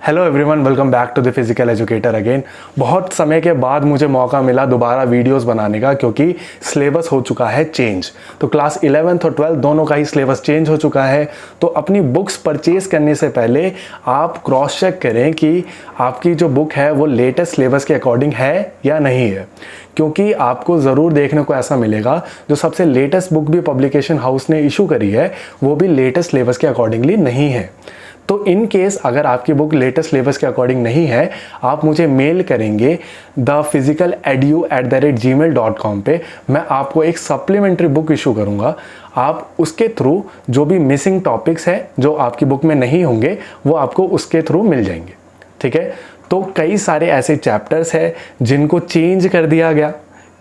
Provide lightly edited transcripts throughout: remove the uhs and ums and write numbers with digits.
Hello everyone, welcome back to the physical educator again. बहुत समय के बाद मुझे मौका मिला दोबारा वीडियोस बनाने का, क्योंकि सिलेबस हो चुका है चेंज। तो क्लास 11th और 12th दोनों का ही सिलेबस चेंज हो चुका है। तो अपनी बुक्स परचेज करने से पहले आप क्रॉस चेक करें कि आपकी जो बुक है वो लेटेस्ट सिलेबस के अकॉर्डिंग है या नहीं है, क्योंकि आपको ज़रूर देखने को ऐसा मिलेगा जो सबसे लेटेस्ट बुक भी पब्लिकेशन हाउस ने इशू करी है वो भी लेटेस्ट सिलेबस के अकॉर्डिंगली नहीं है। तो इन केस अगर आपकी बुक लेटेस्ट सिलेबस के अकॉर्डिंग नहीं है, आप मुझे मेल करेंगे thephysicaledu@gmail.com पे। मैं आपको एक सप्लीमेंट्री बुक इशू करूँगा। आप उसके थ्रू जो भी मिसिंग टॉपिक्स हैं जो आपकी बुक में नहीं होंगे वो आपको उसके थ्रू मिल जाएंगे। ठीक है, तो कई सारे ऐसे चैप्टर्स हैं जिनको चेंज कर दिया गया,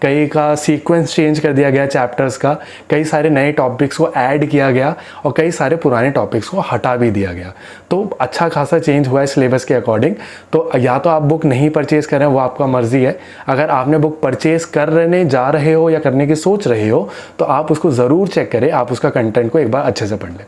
कई का सीक्वेंस चेंज कर दिया गया चैप्टर्स का, कई सारे नए टॉपिक्स को ऐड किया गया और कई सारे पुराने टॉपिक्स को हटा भी दिया गया। तो अच्छा खासा चेंज हुआ है सिलेबस के अकॉर्डिंग। तो या तो आप बुक नहीं परचेज़ करें, वो आपका मर्ज़ी है। अगर आपने बुक परचेज़ करने जा रहे हो या करने की सोच रहे हो तो आप उसको ज़रूर चेक करें, आप उसका कंटेंट को एक बार अच्छे से पढ़ लें।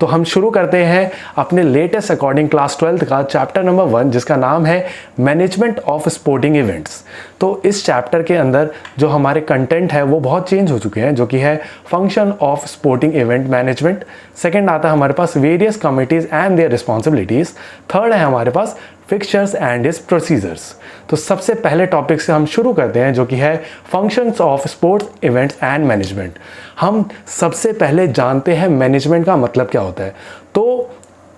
तो हम शुरू करते हैं अपने लेटेस्ट अकॉर्डिंग क्लास 12th का चैप्टर नंबर 1, जिसका नाम है मैनेजमेंट ऑफ स्पोर्टिंग इवेंट्स। तो इस चैप्टर के अंदर जो हमारे कंटेंट है वो बहुत चेंज हो चुके हैं, जो कि है function of sporting event management. Second आता है हमारे पास various committees and their responsibilities. Third है हमारे पास फिक्सचर्स एंड इट्स प्रोसीजर्स। तो सबसे पहले टॉपिक से हम शुरू करते हैं, जो कि है functions of sports events and management. हम सबसे पहले जानते हैं मैनेजमेंट का मतलब क्या होता है। तो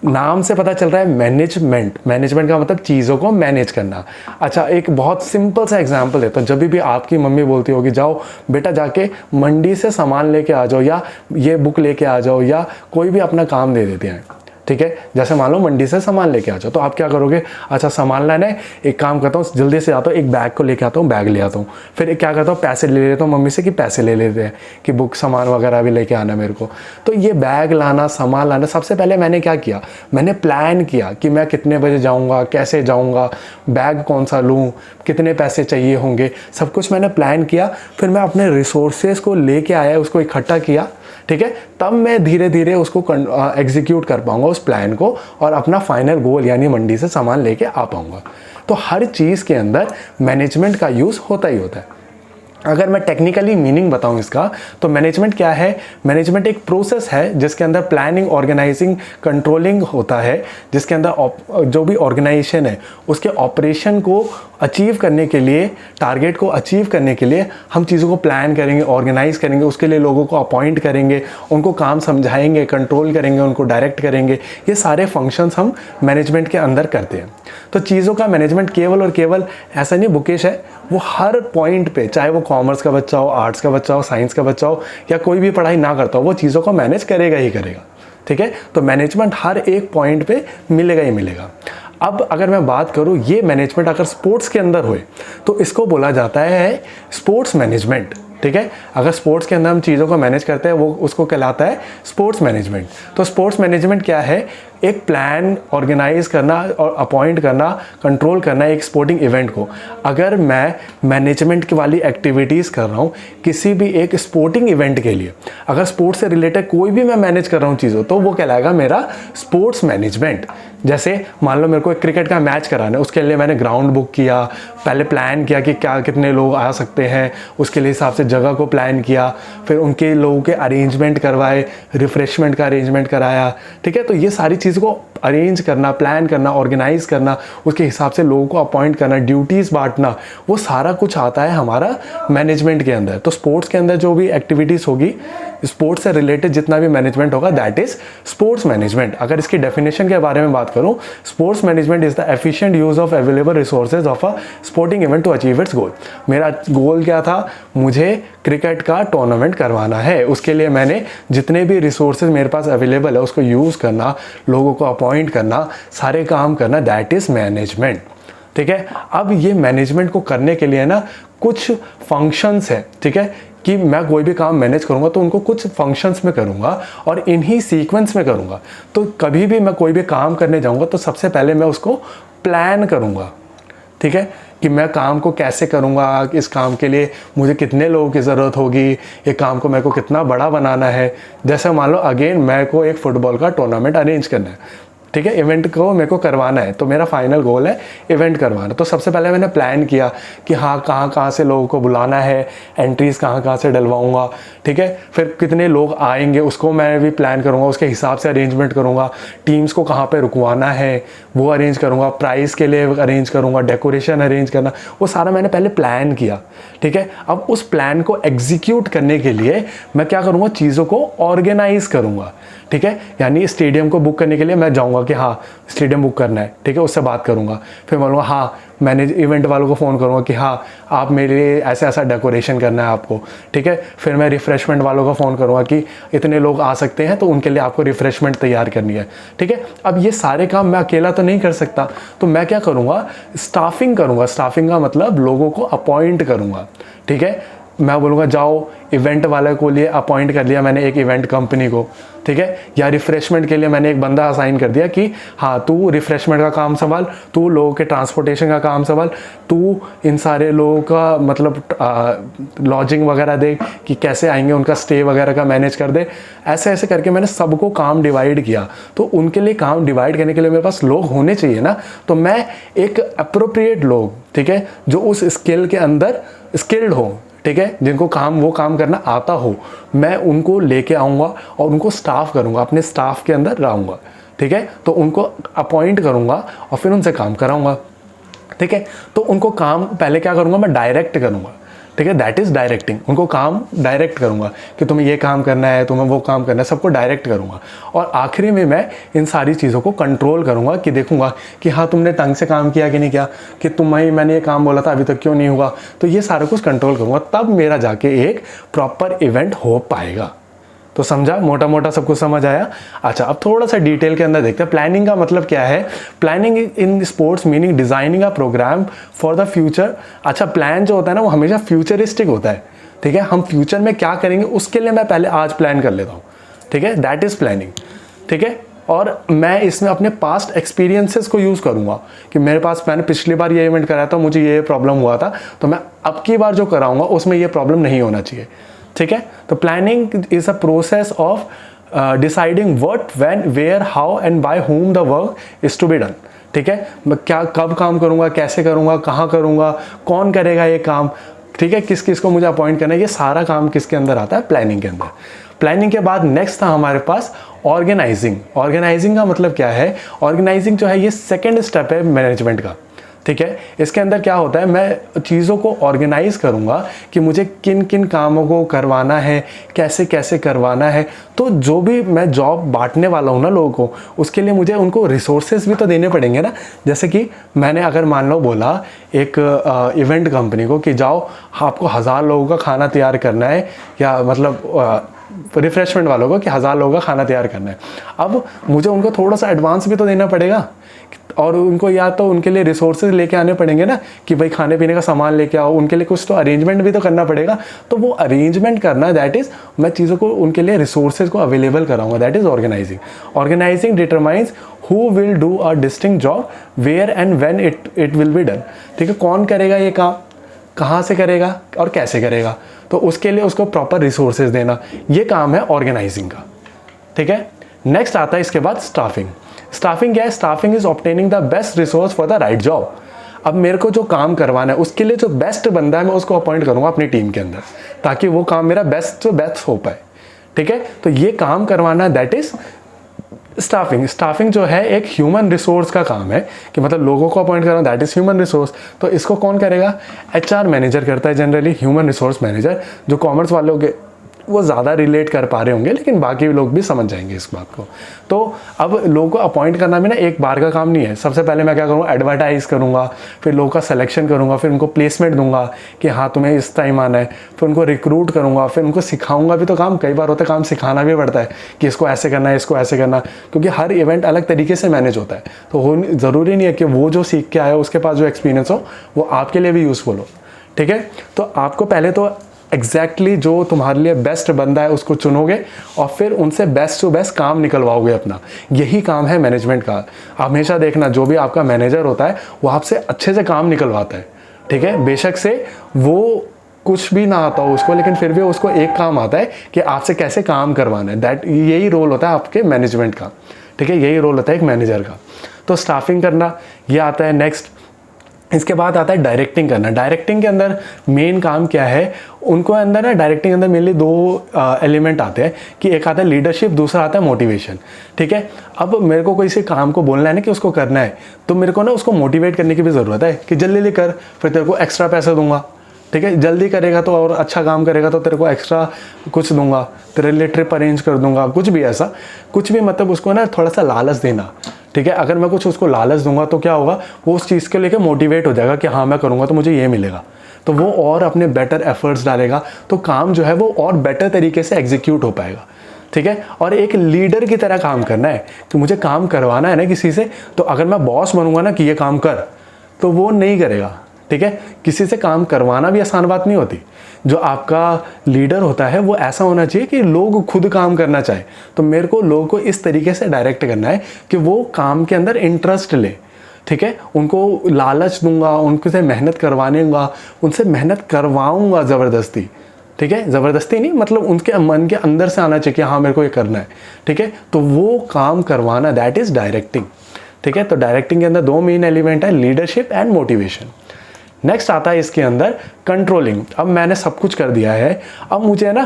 नाम से पता चल रहा है मैनेजमेंट। मैनेजमेंट का मतलब चीज़ों को मैनेज करना। अच्छा, एक बहुत सिंपल सा एग्जांपल देता हूँ। जब भी आपकी मम्मी बोलती होगी जाओ बेटा जाके मंडी से सामान लेके आ जाओ, या ये बुक लेके आ जाओ, या कोई भी अपना काम दे देते हैं, ठीक है। जैसे मान लो मंडी से सामान लेके आ जाओ, तो आप क्या करोगे? अच्छा सामान लाना है, एक काम करता हूँ जल्दी से आता हूँ, एक बैग को लेके आता हूँ, बैग ले आता हूँ। फिर क्या करता हूँ, पैसे ले लेता हूँ मम्मी से कि पैसे ले लेते हैं कि बुक सामान वगैरह भी लेके आना मेरे को। तो ये बैग लाना, सामान लाना, सबसे पहले मैंने क्या किया, मैंने प्लान किया कि मैं कितने बजे जाऊँगा, कैसे जाऊँगा, बैग कौन सा लूँ, कितने पैसे चाहिए होंगे, सब कुछ मैंने प्लान किया। फिर मैं अपने रिसोर्सेज को लेके आया, उसको इकट्ठा किया, ठीक है। तब मैं धीरे धीरे उसको एग्जीक्यूट कर पाऊंगा उस प्लान को, और अपना फाइनल गोल यानी मंडी से सामान लेके आ पाऊंगा। तो हर चीज़ के अंदर मैनेजमेंट का यूज़ होता ही होता है। अगर मैं टेक्निकली मीनिंग बताऊं इसका, तो मैनेजमेंट क्या है? मैनेजमेंट एक प्रोसेस है जिसके अंदर प्लानिंग, ऑर्गेनाइजिंग, कंट्रोलिंग होता है, जिसके अंदर जो भी ऑर्गेनाइजेशन है उसके ऑपरेशन को अचीव करने के लिए, टारगेट को अचीव करने के लिए हम चीज़ों को प्लान करेंगे, ऑर्गेनाइज करेंगे, उसके लिए लोगों को अपॉइंट करेंगे, उनको काम समझाएंगे, कंट्रोल करेंगे, उनको डायरेक्ट करेंगे। ये सारे फंक्शंस हम मैनेजमेंट के अंदर करते हैं। तो चीज़ों का मैनेजमेंट केवल और केवल ऐसा नहीं बुकेश है, वो हर पॉइंट पे, चाहे वो कॉमर्स का बच्चा हो, आर्ट्स का बच्चा हो, साइंस का बच्चा हो, या कोई भी पढ़ाई ना करता हो, वो चीज़ों को मैनेज करेगा ही करेगा। ठीक है, तो मैनेजमेंट हर एक पॉइंट पे मिलेगा ही मिलेगा। अब अगर मैं बात करूँ, ये मैनेजमेंट अगर स्पोर्ट्स के अंदर हुए तो इसको बोला जाता है स्पोर्ट्स मैनेजमेंट। ठीक है, अगर स्पोर्ट्स के अंदर हम चीज़ों को मैनेज करते हैं वो उसको कहलाता है स्पोर्ट्स मैनेजमेंट। तो स्पोर्ट्स मैनेजमेंट क्या है? एक प्लान ऑर्गेनाइज करना और अपॉइंट करना, कंट्रोल करना एक स्पोर्टिंग इवेंट को। अगर मैं मैनेजमेंट की वाली एक्टिविटीज़ कर रहा हूँ किसी भी एक स्पोर्टिंग इवेंट के लिए, अगर स्पोर्ट्स से रिलेटेड कोई भी मैं मैनेज कर रहा हूँ चीज़ों, तो वो कहलाएगा मेरा स्पोर्ट्स मैनेजमेंट। जैसे मान लो मेरे को एक क्रिकेट का मैच कराना है, उसके लिए मैंने ग्राउंड बुक किया, पहले प्लान किया कि क्या कितने लोग आ सकते हैं, उसके लिए हिसाब से जगह को प्लान किया, फिर उनके लोगों के अरेंजमेंट करवाए, रिफ्रेशमेंट का अरेंजमेंट कराया। ठीक है, तो ये सारी चीज़ को अरेंज करना, प्लान करना, ऑर्गेनाइज करना, उसके हिसाब से लोगों को अपॉइंट करना, ड्यूटीज़ बांटना, वो सारा कुछ आता है हमारा मैनेजमेंट के अंदर। तो स्पोर्ट्स के अंदर जो भी एक्टिविटीज़ होगी, स्पोर्ट्स से रिलेटेड जितना भी मैनेजमेंट होगा, दैट इज स्पोर्ट्स मैनेजमेंट। अगर इसकी डेफिनेशन के बारे में बात करूं, sports management is the efficient use of available resources of a sporting event to achieve its goal. मेरा गोल क्या था? मुझे क्रिकेट का टूर्नामेंट करवाना है, उसके लिए मैंने जितने भी रिसोर्सेज मेरे पास अवेलेबल है उसको यूज़ करना, लोगों को अपॉइंट करना, सारे काम करना, दैट इज मैनेजमेंट। ठीक है, अब ये मैनेजमेंट को करने के लिए ना कुछ फंक्शंस है। ठीक है, कि मैं कोई भी काम मैनेज करूंगा तो उनको कुछ फंक्शंस में करूंगा और इन्हीं सीक्वेंस में करूंगा। तो कभी भी मैं कोई भी काम करने जाऊंगा तो सबसे पहले मैं उसको प्लान करूंगा। ठीक है, कि मैं काम को कैसे करूंगा, इस काम के लिए मुझे कितने लोगों की ज़रूरत होगी, ये काम को मेरे को कितना बड़ा बनाना है। जैसे मान लो अगेन मेरे को एक फ़ुटबॉल का टूर्नामेंट अरेंज करना है, ठीक है, इवेंट को मेरे को करवाना है, तो मेरा फाइनल गोल है इवेंट करवाना। तो सबसे पहले मैंने प्लान किया कि हाँ कहाँ कहाँ से लोगों को बुलाना है, एंट्रीज कहाँ कहाँ से डलवाऊंगा, ठीक है, फिर कितने लोग आएंगे उसको मैं भी प्लान करूँगा, उसके हिसाब से अरेंजमेंट करूँगा, टीम्स को कहाँ पर रुकवाना है वो अरेंज करूँगा, प्राइस के लिए अरेंज करूँगा, डेकोरेशन अरेंज करना, वो सारा मैंने पहले प्लान किया। ठीक है, अब उस प्लान को एग्जीक्यूट करने के लिए मैं क्या करूँगा, चीज़ों को ऑर्गेनाइज करूँगा। ठीक है, यानी स्टेडियम को बुक करने के लिए मैं जाऊँगा कि हाँ स्टेडियम बुक करना है, ठीक है, उससे बात करूँगा, फिर बोलूँगा हाँ मैंने इवेंट वालों को फ़ोन करूँगा कि हाँ आप मेरे लिए ऐसा ऐसा डेकोरेशन करना है आपको। ठीक है, फिर मैं रिफ़्रेशमेंट वालों को फ़ोन करूँगा कि इतने लोग आ सकते हैं तो उनके लिए आपको रिफ़्रेशमेंट तैयार करनी है। ठीक है, अब ये सारे काम मैं अकेला तो नहीं कर सकता, तो मैं क्या करूँगा, स्टाफिंग करूँगा। स्टाफिंग का मतलब लोगों को अपॉइंट करूँगा। ठीक है, मैं बोलूँगा जाओ इवेंट वाले को लिए अपॉइंट कर लिया मैंने एक इवेंट कंपनी को। ठीक है, या रिफ़्रेशमेंट के लिए मैंने एक बंदा असाइन कर दिया कि हाँ तू रिफ़्रेशमेंट का काम संभाल, तू लोगों के ट्रांसपोर्टेशन का काम संभाल, तू इन सारे लोगों का मतलब लॉजिंग वगैरह दे कि कैसे आएंगे, उनका स्टे वगैरह का मैनेज कर दे। ऐसे ऐसे करके मैंने सबको काम डिवाइड किया। तो उनके लिए काम डिवाइड करने के लिए मेरे पास लोग होने चाहिए ना, तो मैं एक अप्रोप्रिएट लोग, ठीक है, जो उस स्किल के अंदर स्किल्ड हो, ठीक है, जिनको वो काम करना आता हो, मैं उनको लेके आऊँगा और उनको स्टाफ करूँगा, अपने स्टाफ के अंदर लाऊंगा। ठीक है, तो उनको अपॉइंट करूँगा और फिर उनसे काम कराऊँगा। ठीक है, तो उनको काम पहले क्या करूँगा, मैं डायरेक्ट करूँगा। ठीक है, दैट इज़ डायरेक्टिंग। उनको काम डायरेक्ट करूँगा कि तुम्हें ये काम करना है, तुम्हें वो काम करना है, सबको डायरेक्ट करूँगा। और आखिरी में मैं इन सारी चीज़ों को कंट्रोल करूँगा कि देखूँगा कि हाँ तुमने ढंग से काम किया कि नहीं किया, कि मैंने ये काम बोला था अभी तक क्यों नहीं हुआ। तो ये सारा कुछ कंट्रोल करूँगा, तब मेरा जाके एक प्रॉपर इवेंट हो पाएगा। तो समझा, मोटा मोटा सब कुछ समझ आया। अच्छा, अब थोड़ा सा डिटेल के अंदर देखते हैं। प्लानिंग का मतलब क्या है। Planning in sports meaning designing a programme for the future. अच्छा, प्लान जो होता है ना वो हमेशा फ्यूचरिस्टिक होता है। ठीक है, हम फ्यूचर में क्या करेंगे उसके लिए मैं पहले आज प्लान कर लेता हूँ। ठीक है, दैट इज प्लानिंग। ठीक है, और मैं इसमें अपने पास्ट एक्सपीरियंसेस को यूज़ करूँगा कि मेरे पास मैंने पिछली बार ये इवेंट कराया था, मुझे ये प्रॉब्लम हुआ था, तो मैं अब की बार जो कराऊंगा उसमें ये प्रॉब्लम नहीं होना चाहिए। ठीक है, तो planning is a process of deciding what, when, where, how and by whom the work is to be done. ठीक है, मैं क्या कब काम करूँगा, कैसे करूँगा, कहाँ करूँगा, कौन करेगा ये काम, ठीक है, किस किस को मुझे अपॉइंट करना है, ये सारा काम किसके अंदर आता है, प्लानिंग के अंदर। प्लानिंग के बाद नेक्स्ट था हमारे पास ऑर्गेनाइजिंग। ऑर्गेनाइजिंग का मतलब क्या है, ऑर्गेनाइजिंग जो है ये सेकेंड स्टेप है मैनेजमेंट का। ठीक है, इसके अंदर क्या होता है, मैं चीज़ों को ऑर्गेनाइज करूँगा कि मुझे किन किन कामों को करवाना है, कैसे कैसे करवाना है। तो जो भी मैं जॉब बांटने वाला हूँ ना लोगों को, उसके लिए मुझे उनको रिसोर्सेज भी तो देने पड़ेंगे ना। जैसे कि मैंने अगर मान लो बोला एक इवेंट कंपनी को कि जाओ आपको 1000 लोगों का खाना तैयार करना है, या मतलब रिफ्रेशमेंट वालों को कि 1000 लोगों का खाना तैयार करना है। अब मुझे उनको थोड़ा सा एडवांस भी तो देना पड़ेगा, और उनको या तो उनके लिए रिसोर्सेज लेके आने पड़ेंगे ना कि भाई खाने पीने का सामान लेके आओ, उनके लिए कुछ तो अरेंजमेंट भी तो करना पड़ेगा। तो वो अरेंजमेंट करना, दैट इज़ मैं चीज़ों को उनके लिए रिसोर्सेज को अवेलेबल कराऊंगा, that is organising. Organising determines who will do a distinct job, where and when it will be done. ठीक है, कौन करेगा ये काम, कहाँ से करेगा और कैसे करेगा, तो उसके लिए उसको प्रॉपर रिसोर्सेज देना, ये काम है ऑर्गेनाइजिंग का। ठीक है, नेक्स्ट आता है इसके बाद स्टाफिंग। स्टाफिंग क्या है, staffing is obtaining the best resource for the right job. अब मेरे को जो काम करवाना है उसके लिए जो बेस्ट बंदा है मैं उसको अपॉइंट करूंगा अपनी टीम के अंदर, ताकि वो काम मेरा बेस्ट हो पाए। ठीक है, तो ये काम करवाना दैट इज स्टाफिंग। स्टाफिंग जो है एक ह्यूमन रिसोर्स का काम है कि मतलब लोगों को अपॉइंट करना, दैट इज ह्यूमन रिसोर्स। तो इसको कौन करेगा, एचआर मैनेजर करता है जनरली, ह्यूमन रिसोर्स मैनेजर। जो कॉमर्स वाले होंगे वो ज़्यादा रिलेट कर पा रहे होंगे, लेकिन बाकी लोग भी समझ जाएंगे इस बात को। तो अब लोगों को अपॉइंट करना भी ना एक बार का काम नहीं है। सबसे पहले मैं क्या करूँगा, एडवर्टाइज करूँगा, फिर लोगों का सिलेक्शन करूँगा, फिर उनको प्लेसमेंट दूंगा कि हाँ तुम्हें इस टाइम आना है, फिर उनको रिक्रूट करूँगा, फिर उनको सिखाऊंगा भी। तो काम कई बार होता है, काम सिखाना भी पड़ता है कि इसको ऐसे करना है, इसको ऐसे करना, क्योंकि हर इवेंट अलग तरीके से मैनेज होता है। तो ज़रूरी नहीं है कि वो जो सीख के आया उसके पास जो एक्सपीरियंस हो वो आपके लिए भी यूज़फुल हो। ठीक है, तो आपको पहले तो एग्जैक्टली जो तुम्हारे लिए बेस्ट बंदा है उसको चुनोगे और फिर उनसे बेस्ट टू बेस्ट काम निकलवाओगे अपना। यही काम है मैनेजमेंट का। हमेशा देखना जो भी आपका मैनेजर होता है वो आपसे अच्छे से काम निकलवाता है। ठीक है, बेशक से वो कुछ भी ना आता हो उसको, लेकिन फिर भी उसको एक काम आता है कि आपसे कैसे काम करवाना है। दैट यही रोल होता है आपके मैनेजमेंट का। ठीक है, यही रोल होता है एक मैनेजर का। तो स्टाफिंग करना ये आता है नेक्स्ट। इसके बाद आता है डायरेक्टिंग करना। डायरेक्टिंग के अंदर मेन काम क्या है, उनको अंदर ना डायरेक्टिंग के अंदर मेनली दो एलिमेंट आते हैं कि एक आता है लीडरशिप, दूसरा आता है मोटिवेशन। ठीक है, अब मेरे को किसी काम को बोलना है ना कि उसको करना है, तो मेरे को ना उसको मोटिवेट करने की भी ज़रूरत है कि जल्दी जल्दी कर, फिर तेरे को एक्स्ट्रा पैसा दूंगा। ठीक है, जल्दी करेगा तो और अच्छा काम करेगा तो तेरे को एक्स्ट्रा कुछ दूंगा, तेरे लिए ट्रिप अरेंज कर दूंगा, कुछ भी ऐसा, कुछ भी मतलब उसको ना थोड़ा सा लालच देना। ठीक है, अगर मैं कुछ उसको लालच दूंगा तो क्या होगा, वो उस चीज़ के लेके मोटिवेट हो जाएगा कि हाँ मैं करूँगा तो मुझे ये मिलेगा, तो वो और अपने बेटर एफर्ट्स डालेगा, तो काम जो है वो और बेटर तरीके से एग्जीक्यूट हो पाएगा। ठीक है, और एक लीडर की तरह काम करना है कि मुझे काम करवाना है ना किसी से, तो अगर मैं बॉस बनूंगा ना कि ये काम कर, तो वो नहीं करेगा। ठीक है, किसी से काम करवाना भी आसान बात नहीं होती। जो आपका लीडर होता है वो ऐसा होना चाहिए कि लोग खुद काम करना चाहे, तो मेरे को लोगों को इस तरीके से डायरेक्ट करना है कि वो काम के अंदर इंटरेस्ट ले। ठीक है, उनको लालच दूंगा, उनसे मेहनत करवाऊंगा, उनसे मेहनत करवाऊंगा ज़बरदस्ती। ठीक है, ज़बरदस्ती नहीं, मतलब उनके मन के अंदर से आना चाहिए कि हाँ मेरे को ये करना है। ठीक है, तो वो काम करवाना, दैट इज़ डायरेक्टिंग। ठीक है, तो डायरेक्टिंग के अंदर दो मेन एलिमेंट है, लीडरशिप एंड मोटिवेशन। नेक्स्ट आता है इसके अंदर कंट्रोलिंग। अब मैंने सब कुछ कर दिया है, अब मुझे है ना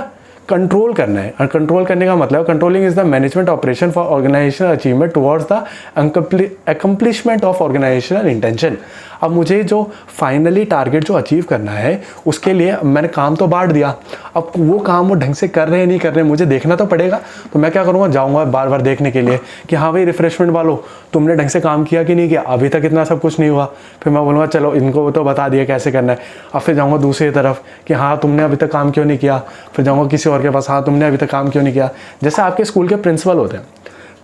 कंट्रोल करना है। और कंट्रोल करने का मतलब, controlling is the management operation for organisational achievement towards the accomplishment of organisational intention. अब मुझे जो फाइनली टारगेट जो अचीव करना है उसके लिए मैंने काम तो बांट दिया, अब वो काम वो ढंग से कर रहे हैं नहीं कर रहे हैं मुझे देखना तो पड़ेगा। तो मैं क्या करूँगा, जाऊँगा बार बार देखने के लिए कि हाँ भाई रिफ्रेशमेंट वालों तुमने ढंग से काम किया कि नहीं किया, अभी तक इतना सब कुछ नहीं हुआ। फिर मैं बोलूँगा चलो इनको तो बता दिया कैसे करना है। अब फिर जाऊँगा दूसरी तरफ कि हाँ तुमने अभी तक काम क्यों नहीं किया, फिर जाऊँगा किसी और के पास, हाँ तुमने अभी तक काम क्यों नहीं किया। जैसे आपके स्कूल के प्रिंसिपल होते हैं,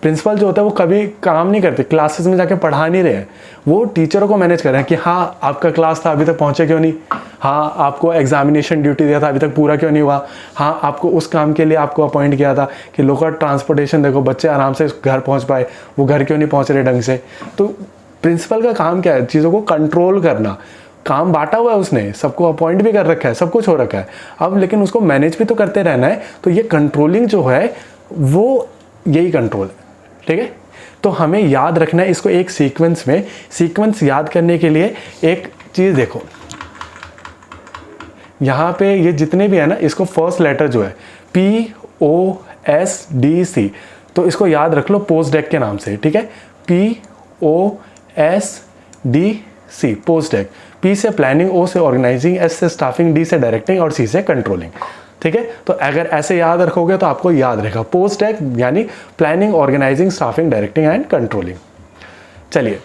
प्रिंसिपल जो होता है वो कभी काम नहीं करते, क्लासेस में जाके पढ़ा नहीं रहे हैं, वो टीचरों को मैनेज कर रहे हैं कि हाँ आपका क्लास था अभी तक पहुँचे क्यों नहीं, हाँ आपको एग्जामिनेशन ड्यूटी दिया था अभी तक पूरा क्यों नहीं हुआ, हाँ आपको उस काम के लिए आपको अपॉइंट किया था कि लोकल ट्रांसपोर्टेशन देखो बच्चे आराम से घर पहुँच पाए, वो घर क्यों नहीं पहुँच रहे ढंग से। तो प्रिंसिपल का काम क्या है, चीज़ों को कंट्रोल करना। काम बांटा हुआ है उसने, सबको अपॉइंट भी कर रखा है, सब कुछ हो रखा है, अब लेकिन उसको मैनेज भी तो करते रहना है। तो ये कंट्रोलिंग जो है वो यही कंट्रोल है। ठीक है, तो हमें याद रखना है इसको एक सीक्वेंस में। सीक्वेंस याद करने के लिए एक चीज़ देखो, यहाँ पे ये जितने भी है ना, इसको फर्स्ट लेटर जो है POSDC, तो इसको याद रख लो पोस्टडेक के नाम से। ठीक है, POSDC पोस्टडेक, P से प्लानिंग, O से ऑर्गेनाइजिंग, S से स्टाफिंग, D से डायरेक्टिंग और C से कंट्रोलिंग। ठीक है, तो अगर ऐसे याद रखोगे तो आपको याद रहेगा पोस्टडेक यानी planning, organising, staffing, directing and controlling. चलिए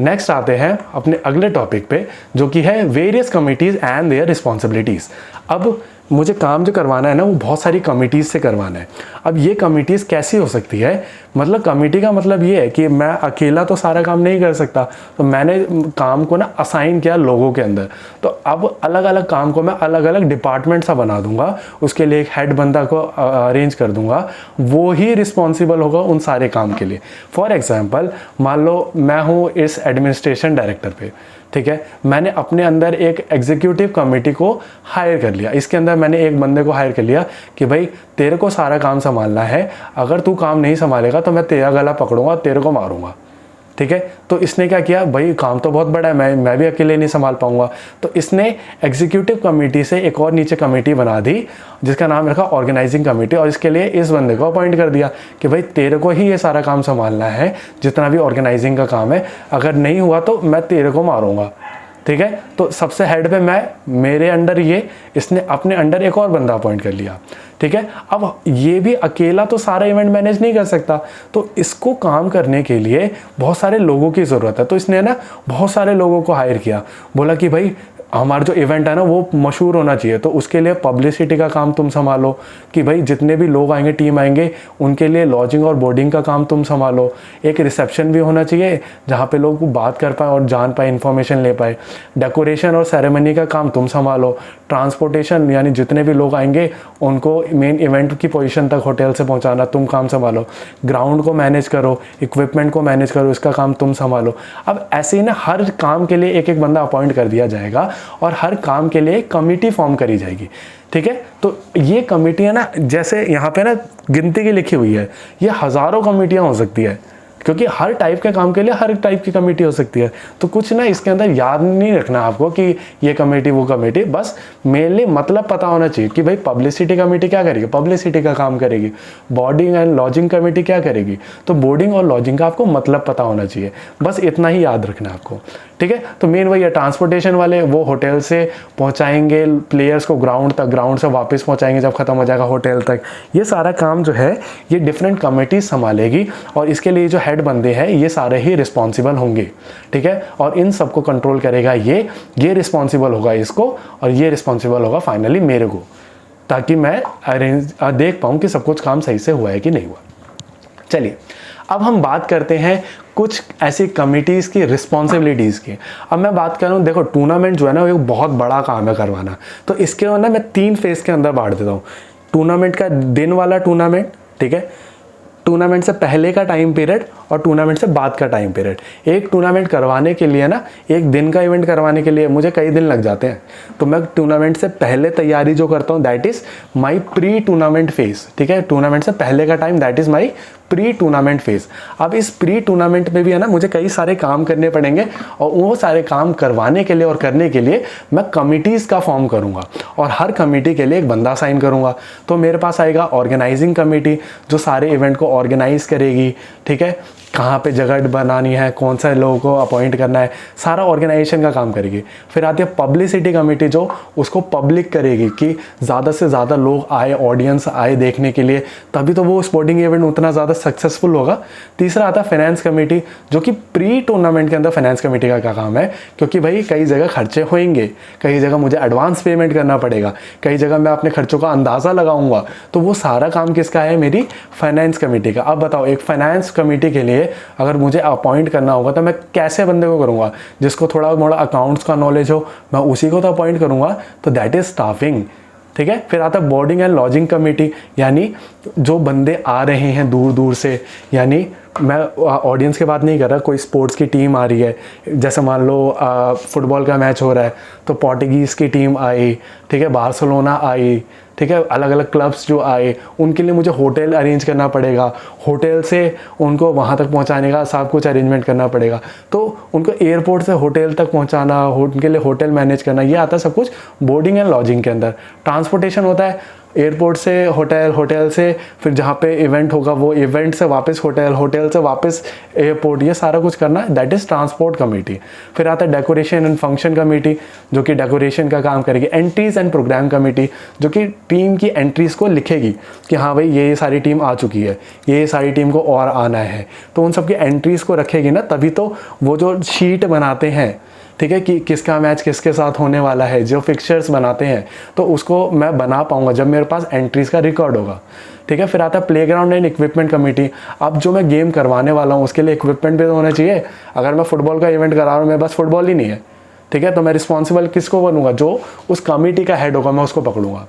नेक्स्ट आते हैं अपने अगले टॉपिक पे जो कि है various committees and their responsibilities. अब मुझे काम जो करवाना है ना वो बहुत सारी कमिटीज़ से करवाना है। अब ये कमिटीज़ कैसी हो सकती है, मतलब कमिटी का मतलब ये है कि मैं अकेला तो सारा काम नहीं कर सकता, तो मैंने काम को ना असाइन किया लोगों के अंदर। तो अब अलग अलग काम को मैं अलग अलग डिपार्टमेंट सा बना दूंगा, उसके लिए एक हेड बंदा को अरेंज कर दूंगा, वो ही रिस्पॉन्सिबल होगा उन सारे काम के लिए। फॉर एग्जाम्पल मान लो मैं हूँ इस एडमिनिस्ट्रेशन डायरेक्टर पे, ठीक है, मैंने अपने अंदर एक एग्जीक्यूटिव कमेटी को हायर कर लिया। इसके अंदर मैंने एक बंदे को हायर कर लिया कि भाई तेरे को सारा काम संभालना है, अगर तू काम नहीं संभालेगा तो मैं तेरा गला पकड़ूंगा, तेरे को मारूंगा। ठीक है, तो इसने क्या किया, भाई काम तो बहुत बड़ा है, मैं भी अकेले नहीं संभाल पाऊंगा, तो इसने एग्जीक्यूटिव कमेटी से एक और नीचे कमेटी बना दी जिसका नाम रखा ऑर्गेनाइजिंग कमेटी, और इसके लिए इस बंदे को अपॉइंट कर दिया कि भाई तेरे को ही ये सारा काम संभालना है, जितना भी ऑर्गेनाइजिंग का काम है, अगर नहीं हुआ तो मैं तेरे को मारूंगा। ठीक है, तो सबसे हेड पे मैं, मेरे अंडर ये, इसने अपने अंडर एक और बंदा अपॉइंट कर लिया। ठीक है, अब ये भी अकेला तो सारा इवेंट मैनेज नहीं कर सकता, तो इसको काम करने के लिए बहुत सारे लोगों की ज़रूरत है। तो इसने ना बहुत सारे लोगों को हायर किया, बोला कि भाई हमारा जो इवेंट है ना वो मशहूर होना चाहिए, तो उसके लिए पब्लिसिटी का काम तुम संभालो कि भाई जितने भी लोग आएंगे, टीम आएंगे, उनके लिए लॉजिंग और बोर्डिंग का काम तुम संभालो। एक रिसेप्शन भी होना चाहिए जहाँ पे लोग बात कर पाए और जान पाए, इन्फॉर्मेशन ले पाए। डेकोरेशन और सेरेमनी का काम तुम संभालो। ट्रांसपोर्टेशन यानी जितने भी लोग आएंगे उनको मेन इवेंट की पोजीशन तक होटल से पहुँचाना तुम काम संभालो। ग्राउंड को मैनेज करो, इक्विपमेंट को मैनेज करो, इसका काम तुम संभालो। अब ऐसे ही ना हर काम के लिए एक एक बंदा अपॉइंट कर दिया जाएगा और हर काम के लिए कमेटी फॉर्म करी जाएगी। ठीक है, तो ये कमेटियां ना, जैसे यहाँ पे ना गिनती की लिखी हुई है, ये हज़ारों कमेटियां हो सकती है। क्योंकि हर टाइप के काम के लिए हर टाइप की कमेटी हो सकती है। तो कुछ ना इसके अंदर याद नहीं रखना आपको कि ये कमेटी वो कमेटी, बस मेनली मतलब पता होना चाहिए कि भाई पब्लिसिटी कमेटी क्या करेगी, पब्लिसिटी का काम करेगी, बोर्डिंग एंड लॉजिंग कमेटी क्या करेगी, तो बोर्डिंग और लॉजिंग का आपको मतलब पता होना चाहिए, बस इतना ही याद रखना है आपको, ठीक है। तो मेन वही है, ट्रांसपोर्टेशन वाले वो होटल से पहुंचाएंगे प्लेयर्स को ग्राउंड तक, ग्राउंड से वापस पहुंचाएंगे जब खत्म हो जाएगा होटल तक। ये सारा काम जो है ये डिफरेंट कमेटी संभालेगी और इसके लिए जो हेड बंदे हैं ये सारे ही रिस्पॉन्सिबल होंगे, ठीक है। और इन सबको कंट्रोल करेगा ये रिस्पॉन्सिबल होगा इसको और ये रिस्पॉन्सिबल होगा फाइनली मेरे को, ताकि मैं देख पाऊँ कि सब कुछ काम सही से हुआ है कि नहीं हुआ। चलिए अब हम बात करते हैं कुछ ऐसी कमिटीज़ की रिस्पॉन्सिबिलिटीज़ की। अब मैं बात कर रहा हूँ, देखो टूर्नामेंट जो है ना वो एक बहुत बड़ा काम है करवाना, तो इसके ना मैं 3 फेज़ के अंदर बांट देता हूँ। टूर्नामेंट का दिन वाला टूर्नामेंट, ठीक है, टूर्नामेंट से पहले का टाइम पीरियड और टूर्नामेंट से बाद का टाइम पीरियड। एक टूर्नामेंट करवाने के लिए ना, एक दिन का इवेंट करवाने के लिए मुझे कई दिन लग जाते हैं, तो मैं टूर्नामेंट से पहले तैयारी जो करता हूँ that is my pre tournament phase, ठीक है। टूर्नामेंट से पहले का time that is my pre tournament phase. अब इस प्री टूर्नामेंट में भी है ना मुझे कई सारे काम करने पड़ेंगे और वो सारे काम करवाने के लिए और करने के लिए मैं कमिटीज़ का फॉर्म करूँगा और हर कमेटी के लिए एक बंदा साइन करूँगा। तो मेरे पास आएगा ऑर्गेनाइजिंग कमेटी जो सारे इवेंट को ऑर्गेनाइज करेगी, ठीक है, कहाँ पे जगह बनानी है, कौन सा लोगों को अपॉइंट करना है, सारा ऑर्गेनाइजेशन का काम करेगी। फिर आती है पब्लिसिटी कमेटी जो उसको पब्लिक करेगी कि ज़्यादा से ज़्यादा लोग आए, ऑडियंस आए देखने के लिए, तभी तो वो स्पोर्टिंग इवेंट उतना ज़्यादा सक्सेसफुल होगा। तीसरा आता है फाइनेंस कमेटी जो कि प्री टूर्नामेंट के अंदर फाइनेंस कमेटी का क्या काम है, क्योंकि भाई कई जगह खर्चे होंगे, कई जगह मुझे एडवांस पेमेंट करना पड़ेगा, कई जगह मैं अपने खर्चों का अंदाज़ा लगाऊंगा, तो वो सारा काम किसका है, मेरी फाइनेंस कमेटी का। अब बताओ एक फाइनेंस कमेटी के लिए अगर मुझे अपॉइंट करना होगा तो मैं कैसे बंदे को करूँगा, जिसको थोड़ा मोड़ा अकाउंट्स का नॉलेज हो, मैं उसी को तो अपॉइंट करूँगा, तो दैट इज़ स्टाफिंग, ठीक है। फिर आता है बोर्डिंग एंड लॉजिंग कमेटी, यानी जो बंदे आ रहे हैं दूर दूर से, यानी मैं ऑडियंस की बात नहीं कर रहा, कोई स्पोर्ट्स की टीम आ रही है, जैसे मान लो फुटबॉल का मैच हो रहा है तो पोर्टुगीज़ की टीम आई, ठीक है, बार्सिलोना आई, ठीक है, अलग अलग क्लब्स जो आए उनके लिए मुझे होटल अरेंज करना पड़ेगा, होटल से उनको वहाँ तक पहुँचाने का सब कुछ अरेंजमेंट करना पड़ेगा, तो उनको एयरपोर्ट से होटल तक पहुँचाना, उनके लिए होटल मैनेज करना, ये आता है सब कुछ बोर्डिंग एंड लॉजिंग के अंदर। ट्रांसपोर्टेशन होता है एयरपोर्ट से होटल, होटल से फिर जहाँ पे इवेंट होगा वो इवेंट से वापस होटल, होटल से वापस एयरपोर्ट, ये सारा कुछ करना है, दैट इज़ ट्रांसपोर्ट कमेटी। फिर आता है डेकोरेशन एंड फंक्शन कमेटी जो कि डेकोरेशन का काम करेगी। एंट्रीज एंड प्रोग्राम कमेटी जो कि टीम की एंट्रीज़ को लिखेगी कि हाँ भाई ये सारी टीम आ चुकी है, ये सारी टीम को और आना है, तो उन सब की एंट्रीज़ को रखेगी ना, तभी तो वो जो शीट बनाते हैं, ठीक है, कि किसका मैच किसके साथ होने वाला है, जो फिक्चर्स बनाते हैं, तो उसको मैं बना पाऊंगा जब मेरे पास एंट्रीज़ का रिकॉर्ड होगा, ठीक है। फिर आता है प्लेग्राउंड एंड इक्विपमेंट कमेटी। अब जो मैं गेम करवाने वाला हूँ उसके लिए इक्विपमेंट भी तो होना चाहिए। अगर मैं फुटबॉल का इवेंट करा रहा हूँ, मेरे पास फुटबॉल ही नहीं है, ठीक है, तो मैं रिस्पॉन्सिबल किसको बनूंगा, जो उस कमेटी का हेड होगा मैं उसको पकड़ूंगा।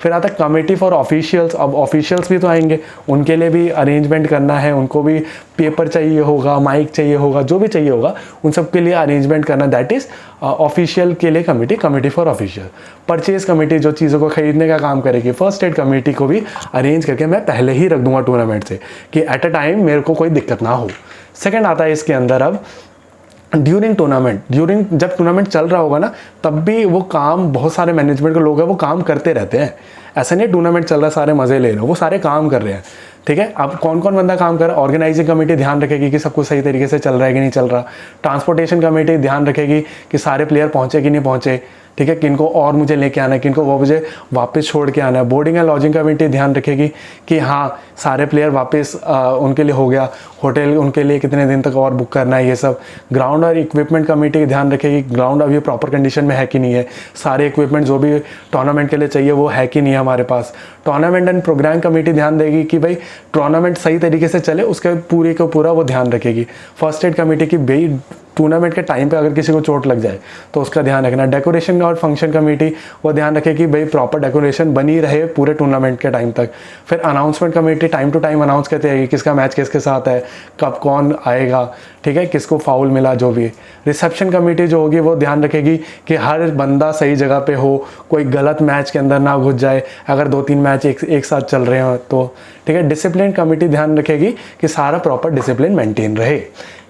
फिर आता है कमेटी फॉर ऑफिशियल्स। अब ऑफिशियल्स भी तो आएंगे, उनके लिए भी अरेंजमेंट करना है, उनको भी पेपर चाहिए होगा, माइक चाहिए होगा, जो भी चाहिए होगा उन सब के लिए अरेंजमेंट करना, दैट इज़ ऑफिशियल के लिए committee, committee for official. Purchase committee जो चीज़ों को खरीदने का काम करेगी। फर्स्ट एड कमेटी को भी अरेंज करके मैं पहले ही रख दूंगा टूर्नामेंट से कि एट अ टाइम मेरे को कोई दिक्कत ना हो। सेकेंड आता है इसके अंदर अब ड्यूरिंग टूर्नामेंट, जब टूर्नामेंट चल रहा होगा ना तब भी वो काम, बहुत सारे मैनेजमेंट के लोग हैं वो काम करते रहते हैं, ऐसा नहीं टूर्नामेंट चल रहा है सारे मज़े ले लो, वो सारे काम कर रहे हैं, ठीक है। अब कौन कौन बंदा काम कर रहा है, ऑर्गेनाइजिंग कमेटी ध्यान रखेगी कि सब कुछ सही तरीके से चल रहा है कि नहीं चल रहा। ट्रांसपोर्टेशन कमेटी ध्यान रखेगी कि सारे प्लेयर पहुँचे कि नहीं पहुँचे, ठीक है, किनको और मुझे लेके आना है, किनको वो मुझे वापस छोड़ के आना है। बोर्डिंग एंड लॉजिंग कमेटी ध्यान रखेगी कि हाँ सारे प्लेयर वापस उनके लिए हो गया, होटल उनके लिए कितने दिन तक और बुक करना है, ये सब। ग्राउंड और इक्विपमेंट कमेटी ध्यान रखेगी ग्राउंड अभी प्रॉपर कंडीशन में है कि नहीं है, सारे इक्विपमेंट जो भी टूर्नामेंट के लिए चाहिए वो है कि नहीं है हमारे पास। टूर्नामेंट एंड प्रोग्राम कमेटी ध्यान देगी कि भाई टूर्नामेंट सही तरीके से चले, उसके पूरे को पूरा वो ध्यान रखेगी। फर्स्ट एड कमेटी की भाई टूर्नामेंट के टाइम पे अगर किसी को चोट लग जाए तो उसका ध्यान रखना। डेकोरेशन और फंक्शन कमेटी वो ध्यान रखे कि भाई प्रॉपर डेकोरेशन बनी रहे पूरे टूर्नामेंट के टाइम तक। फिर announcement committee time to time announce करते हैं कि किसका मैच किसके साथ है, कब कौन आएगा, ठीक है, किसको फाउल मिला, जो भी। रिसेप्शन कमेटी जो होगी वो ध्यान रखेगी कि हर बंदा सही जगह पे हो, कोई गलत मैच के अंदर ना घुस जाए अगर 2-3 मैच एक साथ चल रहे हो तो, ठीक है। डिसिप्लिन कमेटी ध्यान रखेगी कि सारा प्रॉपर डिसिप्लिन मेंटेन रहे।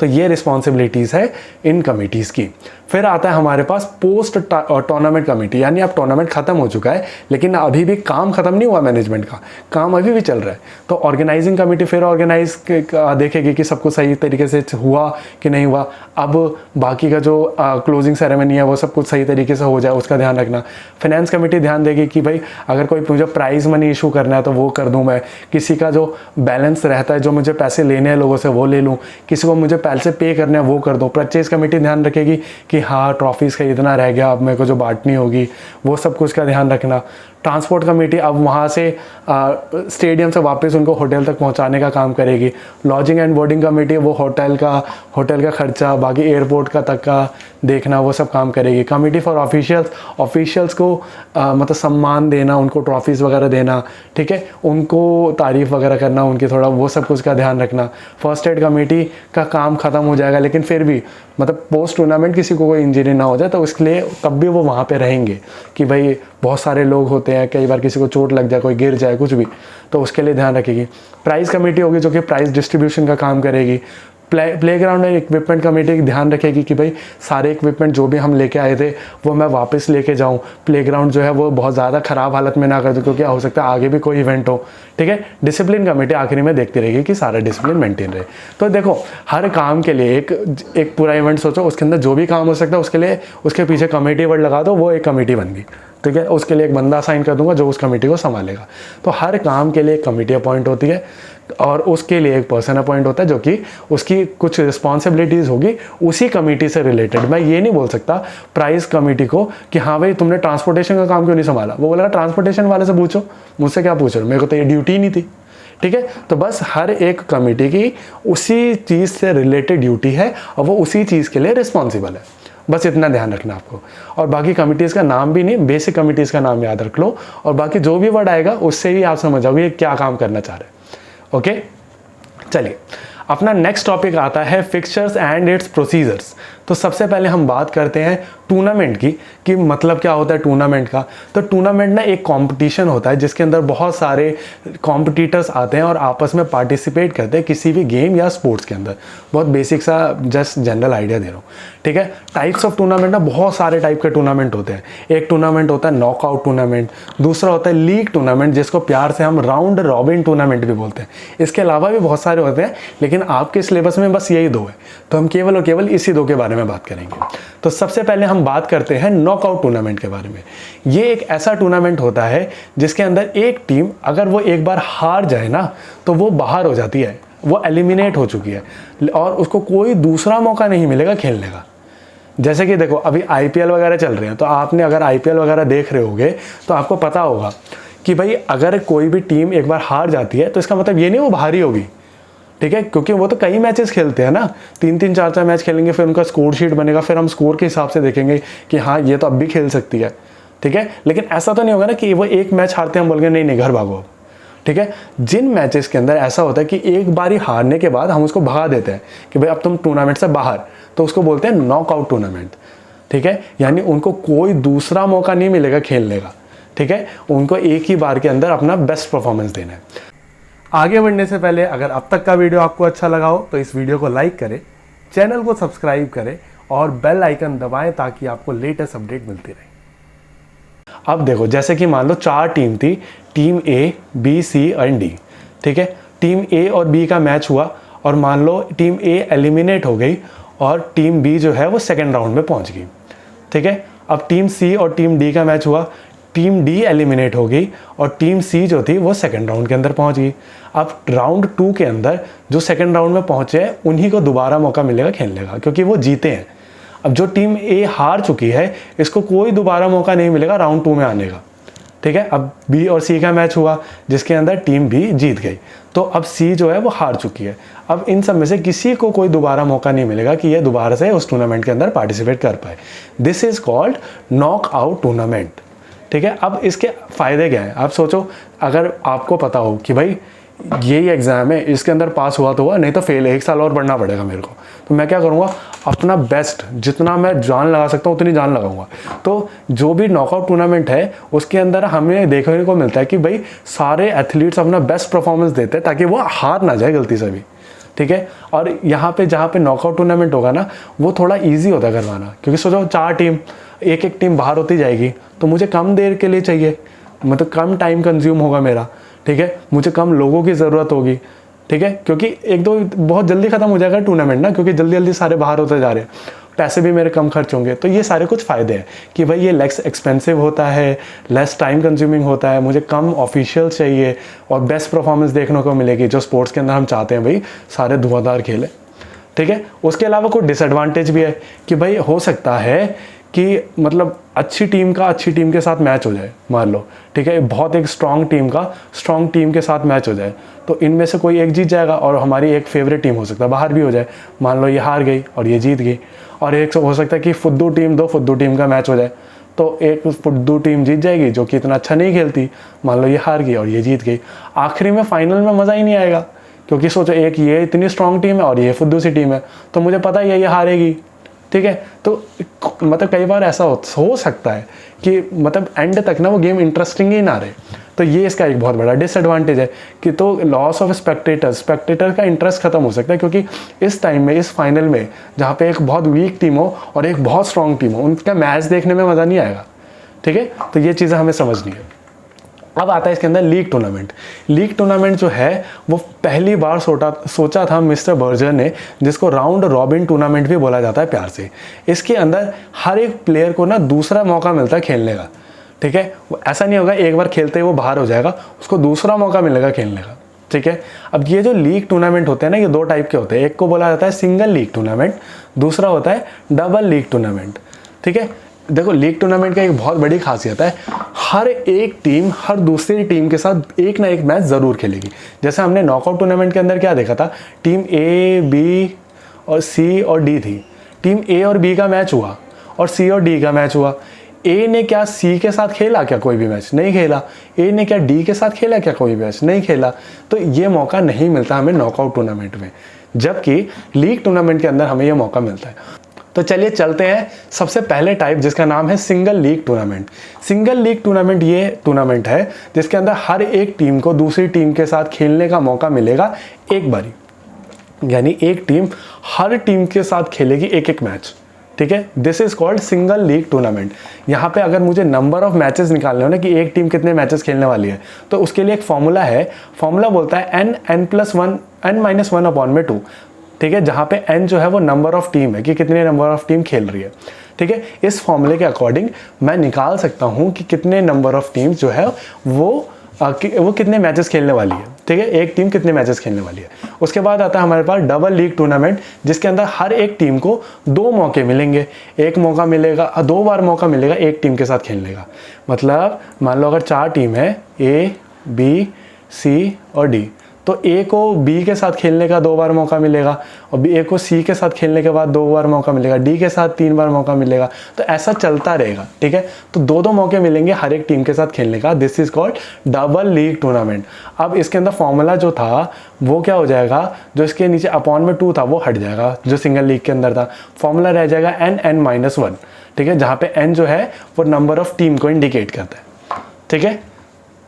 तो ये रिस्पॉन्सिबिलिटीज़ है इन कमिटीज़ की। फिर आता है हमारे पास पोस्ट टूर्नामेंट कमेटी, यानी अब टूर्नामेंट ख़त्म हो चुका है लेकिन अभी भी काम ख़त्म नहीं हुआ, मैनेजमेंट का काम अभी भी चल रहा है। तो ऑर्गेनाइजिंग कमेटी फिर ऑर्गेनाइज देखेगी कि सब कुछ सही तरीके से हुआ कि नहीं हुआ। अब बाकी का जो क्लोजिंग सेरेमनी है वो सब कुछ सही तरीके से हो जाए, उसका ध्यान रखना। फाइनेंस कमेटी ध्यान देगी कि भाई अगर कोई मुझे प्राइज़ मनी इशू करना है तो वो कर दूँ मैं, किसी का जो बैलेंस रहता है, जो मुझे पैसे लेने हैं लोगों से वो ले लूँ, किसी को मुझे पैसे पे करने हैं वो कर दो। परचेज कमेटी ध्यान रखेगी कि हाँ ट्रॉफीज़ का इतना रह गया, अब मेरे को जो बांटनी होगी वो सब कुछ का ध्यान रखना। ट्रांसपोर्ट कमेटी अब वहाँ से स्टेडियम से वापस उनको होटल तक पहुँचाने का काम करेगी। लॉजिंग एंड बोर्डिंग कमेटी वो होटल का खर्चा, बाकी एयरपोर्ट का तक का देखना, वो सब काम करेगी। कमेटी फॉर ऑफिशियल्स को मतलब सम्मान देना, उनको ट्रॉफीज़ वगैरह देना, ठीक है, उनको तारीफ़ वगैरह करना उनकी थोड़ा, वो सब कुछ का ध्यान रखना। फर्स्ट एड कमेटी का काम ख़त्म हो जाएगा लेकिन फिर भी मतलब पोस्ट टूर्नामेंट किसी को कोई इंजरी ना हो जाए तो उसके लिए तब भी वो वहाँ पे रहेंगे कि भाई बहुत सारे लोग होते हैं, कई बार किसी को चोट लग जाए, कोई गिर जाए, कुछ भी, तो उसके लिए ध्यान रखेगी। प्राइज़ कमेटी होगी जो कि प्राइज़ डिस्ट्रीब्यूशन का काम करेगी। प्लेग्राउंड एंड इक्विपमेंट कमेटी ध्यान रखेगी कि भाई सारे इक्विपमेंट जो भी हम लेके आए थे वो मैं वापस लेके जाऊं, प्लेग्राउंड जो है वो बहुत ज़्यादा ख़राब हालत में ना कर दूं क्योंकि हो सकता है आगे भी कोई इवेंट हो, ठीक है। डिसिप्लिन कमेटी आखिरी में देखती रहेगी कि सारा डिसिप्लिन मेंटेन रहे। तो देखो हर काम के लिए एक पूरा इवेंट सोचो, उसके अंदर जो भी काम हो सकता है उसके लिए उसके पीछे कमेटी वर्ड लगा दो, वो एक कमेटी बन गई, ठीक है। उसके लिए एक बंदा असाइन कर दूंगा जो उस कमेटी को संभालेगा। तो हर काम के लिए एक कमेटी अपॉइंट होती है और उसके लिए एक पर्सन अपॉइंट होता है जो कि उसकी कुछ रिस्पॉन्सिबिलिटीज़ होगी उसी कमेटी से रिलेटेड। मैं ये नहीं बोल सकता प्राइस कमेटी को कि हाँ भाई तुमने ट्रांसपोर्टेशन का काम क्यों नहीं संभाला, वो बोलेगा ट्रांसपोर्टेशन वाले से पूछो, मुझसे क्या पूछ रहे हो, मेरे को तो ये ड्यूटी नहीं थी, ठीक है। तो बस हर एक कमेटी की उसी चीज़ से रिलेटेड ड्यूटी है और वो उसी चीज़ के लिए रिस्पॉन्सिबल है, बस इतना ध्यान रखना आपको। और बाकी कमिटीज़ का नाम भी नहीं, बेसिक कमिटीज़ का नाम याद रख लो और बाकी जो भी वर्ड आएगा उससे ही आप समझ जाओगे ये क्या काम करना चाह रहे हैं। ओके, चलिए अपना नेक्स्ट टॉपिक आता है फिक्सचर्स एंड इट्स प्रोसीजर्स। तो सबसे पहले हम बात करते हैं टूर्नामेंट की कि मतलब क्या होता है टूर्नामेंट का। तो टूर्नामेंट ना एक कंपटीशन होता है जिसके अंदर बहुत सारे कॉम्पिटिटर्स आते हैं और आपस में पार्टिसिपेट करते हैं किसी भी गेम या स्पोर्ट्स के अंदर। बहुत बेसिक सा जस्ट जनरल आइडिया दे रहा हूँ, ठीक है। टाइप्स ऑफ टूर्नामेंट ना बहुत सारे टाइप के टूर्नामेंट होते हैं। एक टूर्नामेंट होता है नॉकआउट टूर्नामेंट, दूसरा होता है लीग टूर्नामेंट जिसको प्यार से हम राउंड रॉबिन टूर्नामेंट भी बोलते हैं। इसके अलावा भी बहुत सारे होते हैं लेकिन आपके सिलेबस में बस यही 2 है, तो हम केवल और केवल इसी 2 के बारे में बात करेंगे। तो सबसे पहले हम बात करते हैं नॉकआउट टूर्नामेंट के बारे में। ये एक ऐसा टूर्नामेंट होता है जिसके अंदर एक टीम अगर वो एक बार हार जाए ना तो वो बाहर हो जाती है, वो एलिमिनेट हो चुकी है और उसको कोई दूसरा मौका नहीं मिलेगा खेलने का। जैसे कि देखो अभी IPL वगैरह चल रहे हैं, तो आपने अगर IPL वगैरह देख रहे होगे तो आपको पता होगा कि भाई अगर कोई भी टीम एक बार हार जाती है तो इसका मतलब ये नहीं वो बाहर ही होगी, ठीक है, क्योंकि वो तो कई मैचेस खेलते हैं ना, 3-3 4-4 मैच खेलेंगे, फिर उनका स्कोर शीट बनेगा, फिर हम स्कोर के हिसाब से देखेंगे कि हाँ ये तो अब भी खेल सकती है, ठीक है। लेकिन ऐसा तो नहीं होगा ना कि वो एक मैच हारते हैं हम बोल के नहीं घर भागो, ठीक है। जिन मैचेस के अंदर ऐसा होता है कि एक बारी हारने के बाद हम उसको भगा देते हैं कि भाई अब तुम टूर्नामेंट से बाहर, तो उसको बोलते हैं नॉकआउट टूर्नामेंट, ठीक है। यानी उनको कोई दूसरा मौका नहीं मिलेगा खेलने का, ठीक है, उनको एक ही बार के अंदर अपना बेस्ट परफॉर्मेंस देना है। आगे बढ़ने से पहले अगर अब तक का वीडियो आपको अच्छा लगा हो तो इस वीडियो को लाइक करें, चैनल को सब्सक्राइब करें और बेल आइकन दबाएं ताकि आपको लेटेस्ट अपडेट मिलती रहे। अब देखो जैसे कि मान लो 4 टीम थी, team A, B, C and D, ठीक है। टीम A और B का मैच हुआ और मान लो टीम A एलिमिनेट हो गई और टीम B जो है वो सेकेंड राउंड में पहुंच गई, ठीक है। अब टीम C और टीम D का मैच हुआ, टीम D एलिमिनेट हो गई और टीम C जो थी वो सेकंड राउंड के अंदर पहुंच गई। अब राउंड 2 के अंदर जो सेकंड राउंड में पहुंचे हैं उन्हीं को दोबारा मौका मिलेगा खेलने का क्योंकि वो जीते हैं। अब जो टीम A हार चुकी है इसको कोई दोबारा मौका नहीं मिलेगा राउंड 2 में आने का, ठीक है। अब बी और सी का मैच हुआ जिसके अंदर टीम बी जीत गई, तो अब सी जो है वो हार चुकी है। अब इन सब में से किसी को कोई दोबारा मौका नहीं मिलेगा कि ये दोबारा से उस टूर्नामेंट के अंदर पार्टिसिपेट कर पाए। This is called knock out tournament, ठीक है। अब इसके फ़ायदे क्या हैं? आप सोचो, अगर आपको पता हो कि भाई यही एग्ज़ाम है, इसके अंदर पास हुआ तो हुआ, नहीं तो फेल है, 1 साल और पढ़ना पड़ेगा मेरे को, तो मैं क्या करूँगा, अपना बेस्ट जितना मैं जान लगा सकता हूँ उतनी जान लगाऊंगा। तो जो भी नॉकआउट टूर्नामेंट है उसके अंदर हमें देखने को मिलता है कि भाई सारे एथलीट्स अपना बेस्ट परफॉर्मेंस देते हैं ताकि वो हार ना जाए गलती से भी, ठीक है। और यहाँ पे जहाँ पे नॉकआउट टूर्नामेंट होगा ना, वो थोड़ा ईजी होता है करवाना, क्योंकि सोचो 4 टीम, एक टीम बाहर होती जाएगी, तो मुझे कम देर के लिए चाहिए, मतलब कम टाइम कंज्यूम होगा मेरा, ठीक है। मुझे कम लोगों की ज़रूरत होगी, ठीक है, क्योंकि एक दो बहुत जल्दी ख़त्म हो जाएगा टूर्नामेंट ना, क्योंकि जल्दी जल्दी सारे बाहर होते जा रहे हैं, पैसे भी मेरे कम खर्च होंगे। तो ये सारे कुछ फ़ायदे हैं कि भाई ये लेस एक्सपेंसिव होता है, लेस टाइम कंज्यूमिंग होता है, मुझे कम ऑफिशियल चाहिए और बेस्ट परफॉर्मेंस देखने को मिलेगी, जो स्पोर्ट्स के अंदर हम चाहते हैं भाई सारे धुआंधार खेले, ठीक है। उसके अलावा कोई डिसएडवांटेज भी है कि भाई हो सकता है कि मतलब अच्छी टीम के साथ मैच हो जाए, मान लो, ठीक है, बहुत एक स्ट्रॉन्ग टीम के साथ मैच हो जाए, तो इनमें से कोई एक जीत जाएगा और हमारी एक फेवरेट टीम हो सकता है बाहर भी हो जाए, मान लो ये हार गई और ये जीत गई। और एक हो सकता है कि दो फुद्दू टीम का मैच हो जाए, तो एक फुद्दू टीम जीत जाएगी जो कि इतना अच्छा नहीं खेलती, मान लो ये हार गई और ये जीत गई। आखिरी में फाइनल में मज़ा ही नहीं आएगा, क्योंकि सोचो एक ये इतनी स्ट्रॉन्ग टीम है और ये फुद्दू सी टीम है, तो मुझे पता ही है ये हारेगी, ठीक है। तो मतलब कई बार ऐसा हो सकता है कि मतलब एंड तक ना वो गेम इंटरेस्टिंग ही ना रहे, तो ये इसका एक बहुत बड़ा डिसएडवांटेज है कि तो लॉस ऑफ स्पेक्टेटर का इंटरेस्ट खत्म हो सकता है, क्योंकि इस टाइम में, इस फाइनल में, जहाँ पे एक बहुत वीक टीम हो और एक बहुत स्ट्रॉन्ग टीम हो, उनका मैच देखने में मज़ा नहीं आएगा, ठीक है। तो ये चीज़ें हमें समझनी है। अब आता है इसके अंदर लीग टूर्नामेंट जो है वो पहली बार सोचा था मिस्टर बर्जर ने, जिसको राउंड रॉबिन टूर्नामेंट भी बोला जाता है प्यार से। इसके अंदर हर एक प्लेयर को ना दूसरा मौका मिलता है खेलने का, ठीक है। ऐसा नहीं होगा एक बार खेलते ही वो बाहर हो जाएगा, उसको दूसरा मौका मिलेगा खेलने का, ठीक है। अब ये जो लीग टूर्नामेंट होते हैं ना, ये 2 टाइप के होते हैं, एक को बोला जाता है सिंगल लीग टूर्नामेंट, दूसरा होता है डबल लीग टूर्नामेंट, ठीक है। देखो लीग टूर्नामेंट का एक बहुत बड़ी खासियत है, हर एक टीम हर दूसरी टीम के साथ एक ना एक मैच ज़रूर खेलेगी। जैसे हमने नॉकआउट टूर्नामेंट के अंदर क्या देखा था, टीम ए, बी और सी और डी थी, टीम ए और बी का मैच हुआ और सी और डी का मैच हुआ। ए ने क्या सी के साथ खेला क्या कोई भी मैच? नहीं खेला। ए ने क्या डी के साथ खेला क्या कोई भी मैच? नहीं खेला। तो ये मौका नहीं मिलता हमें नॉकआउट टूर्नामेंट में, जबकि लीग टूर्नामेंट के अंदर हमें ये मौका मिलता है। तो चलिए चलते हैं सबसे पहले टाइप, जिसका नाम है single league tournament. Single league tournament ये टूर्नामेंट है जिसके अंदर हर एक टीम को दूसरी टीम के साथ खेलने का मौका मिलेगा एक बारी, यानी एक टीम हर टीम के साथ खेलेगी एक एक मैच, ठीक है। This is called single league tournament. यहाँ पे अगर मुझे नंबर ऑफ मैचेस निकालने हो ना कि एक टीम कितने मैचेस खेलने वाली है, तो उसके लिए एक फॉर्मूला है। फॉर्मूला बोलता है n+1 ठीक है, जहाँ पे n जो है वो नंबर ऑफ टीम है कि कितने नंबर ऑफ टीम खेल रही है, ठीक है। इस फॉर्मूले के अकॉर्डिंग मैं निकाल सकता हूँ कि कितने नंबर ऑफ टीम्स जो है वो कितने मैचेस खेलने वाली है, ठीक है, एक टीम कितने मैचेस खेलने वाली है। उसके बाद आता है हमारे पास डबल लीग टूर्नामेंट, जिसके अंदर हर एक टीम को 2 मौके मिलेंगे, एक मौका मिलेगा 2 बार मौका मिलेगा एक टीम के साथ खेलने का। मतलब मान लो अगर 4 टीम है ए, बी, सी और डी, तो ए को बी के साथ खेलने का 2 बार मौका मिलेगा और ए को सी के साथ खेलने के बाद 2 बार मौका मिलेगा, डी के साथ 3 बार मौका मिलेगा, तो ऐसा चलता रहेगा, ठीक है। तो 2-2 मौके मिलेंगे हर एक टीम के साथ खेलने का। This is called double league tournament. अब इसके अंदर फॉर्मूला जो था वो क्या हो जाएगा, जो इसके नीचे (2) था वो हट जाएगा, जो सिंगल लीग के अंदर था। फॉर्मूला रह जाएगा n(n-1), ठीक है, जहाँ पे n जो है वो नंबर ऑफ टीम को इंडिकेट करता है, ठीक है।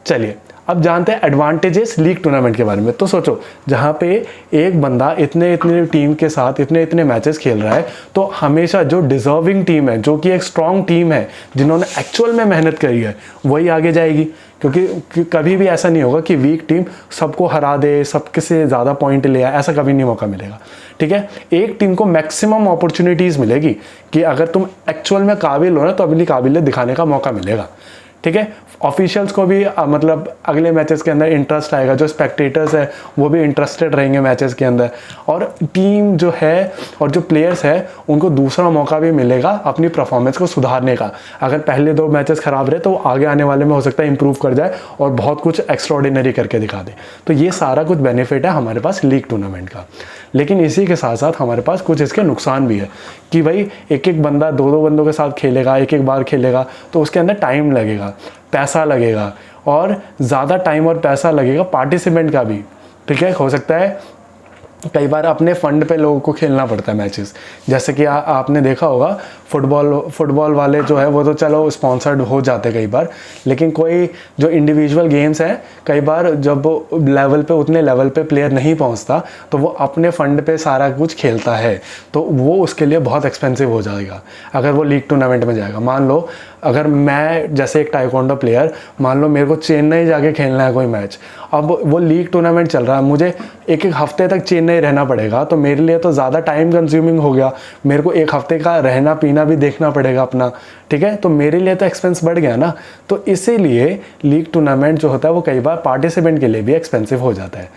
चलिए अब जानते हैं एडवांटेजेस लीग टूर्नामेंट के बारे में। तो सोचो जहाँ पे एक बंदा इतने टीम के साथ इतने मैचेस खेल रहा है, तो हमेशा जो डिजर्विंग टीम है, जो कि एक स्ट्रॉन्ग टीम है, जिन्होंने एक्चुअल में मेहनत करी है, वही आगे जाएगी। क्योंकि कभी भी ऐसा नहीं होगा कि वीक टीम सबको हरा दे, सबके से ज़्यादा पॉइंट ले आए, ऐसा कभी नहीं मौका मिलेगा, ठीक है। एक टीम को मैक्सिमम अपॉर्चुनिटीज़ मिलेगी कि अगर तुम एक्चुअल में काबिल हो ना तो अपनी काबिलियत दिखाने का मौका मिलेगा, ठीक है। ऑफिशियल्स को भी मतलब अगले मैचेस के अंदर इंटरेस्ट आएगा, जो स्पेक्टेटर्स है वो भी इंटरेस्टेड रहेंगे मैचेस के अंदर, और टीम जो है और जो प्लेयर्स है उनको दूसरा मौका भी मिलेगा अपनी परफॉर्मेंस को सुधारने का। अगर पहले 2 मैचेस खराब रहे तो आगे आने वाले में हो सकता है इंप्रूव कर जाए और बहुत कुछ एक्स्ट्राऑर्डिनरी करके दिखा दे। तो ये सारा कुछ बेनिफिट है हमारे पास लीग टूर्नामेंट का। लेकिन इसी के साथ साथ हमारे पास कुछ इसके नुकसान भी है कि भाई एक बंदा 2 बंदों के साथ खेलेगा, एक बार खेलेगा, तो उसके अंदर टाइम लगेगा, पैसा लगेगा, और ज़्यादा टाइम और पैसा लगेगा पार्टिसिपेंट का भी। ठीक है, हो सकता है कई बार अपने फंड पे लोगों को खेलना पड़ता है मैचेस। जैसे कि आपने देखा होगा फुटबॉल वाले जो है वो तो चलो स्पॉन्सर्ड हो जाते कई बार, लेकिन कोई जो इंडिविजुअल गेम्स हैं कई बार जब उतने लेवल पे प्लेयर नहीं पहुंचता तो वो अपने फंड पे सारा कुछ खेलता है, तो वो उसके लिए बहुत एक्सपेंसिव हो जाएगा अगर वो लीग टूर्नामेंट में जाएगा। मान लो अगर मैं जैसे एक टाइकोंडो प्लेयर, मान लो मेरे को चेन्नई जाके खेलना है कोई मैच, अब वो लीग टूर्नामेंट चल रहा है, मुझे एक हफ्ते तक चेन्नई रहना पड़ेगा, तो मेरे लिए तो ज़्यादा टाइम कंज्यूमिंग हो गया, मेरे को एक हफ्ते का रहना पीना भी देखना पड़ेगा अपना। ठीक है, तो मेरे लिए तो एक्सपेंस बढ़ गया ना। तो इसीलिए लीग टूर्नामेंट जो होता है वो कई बार पार्टिसिपेंट के लिए भी एक्सपेंसिव हो जाता है।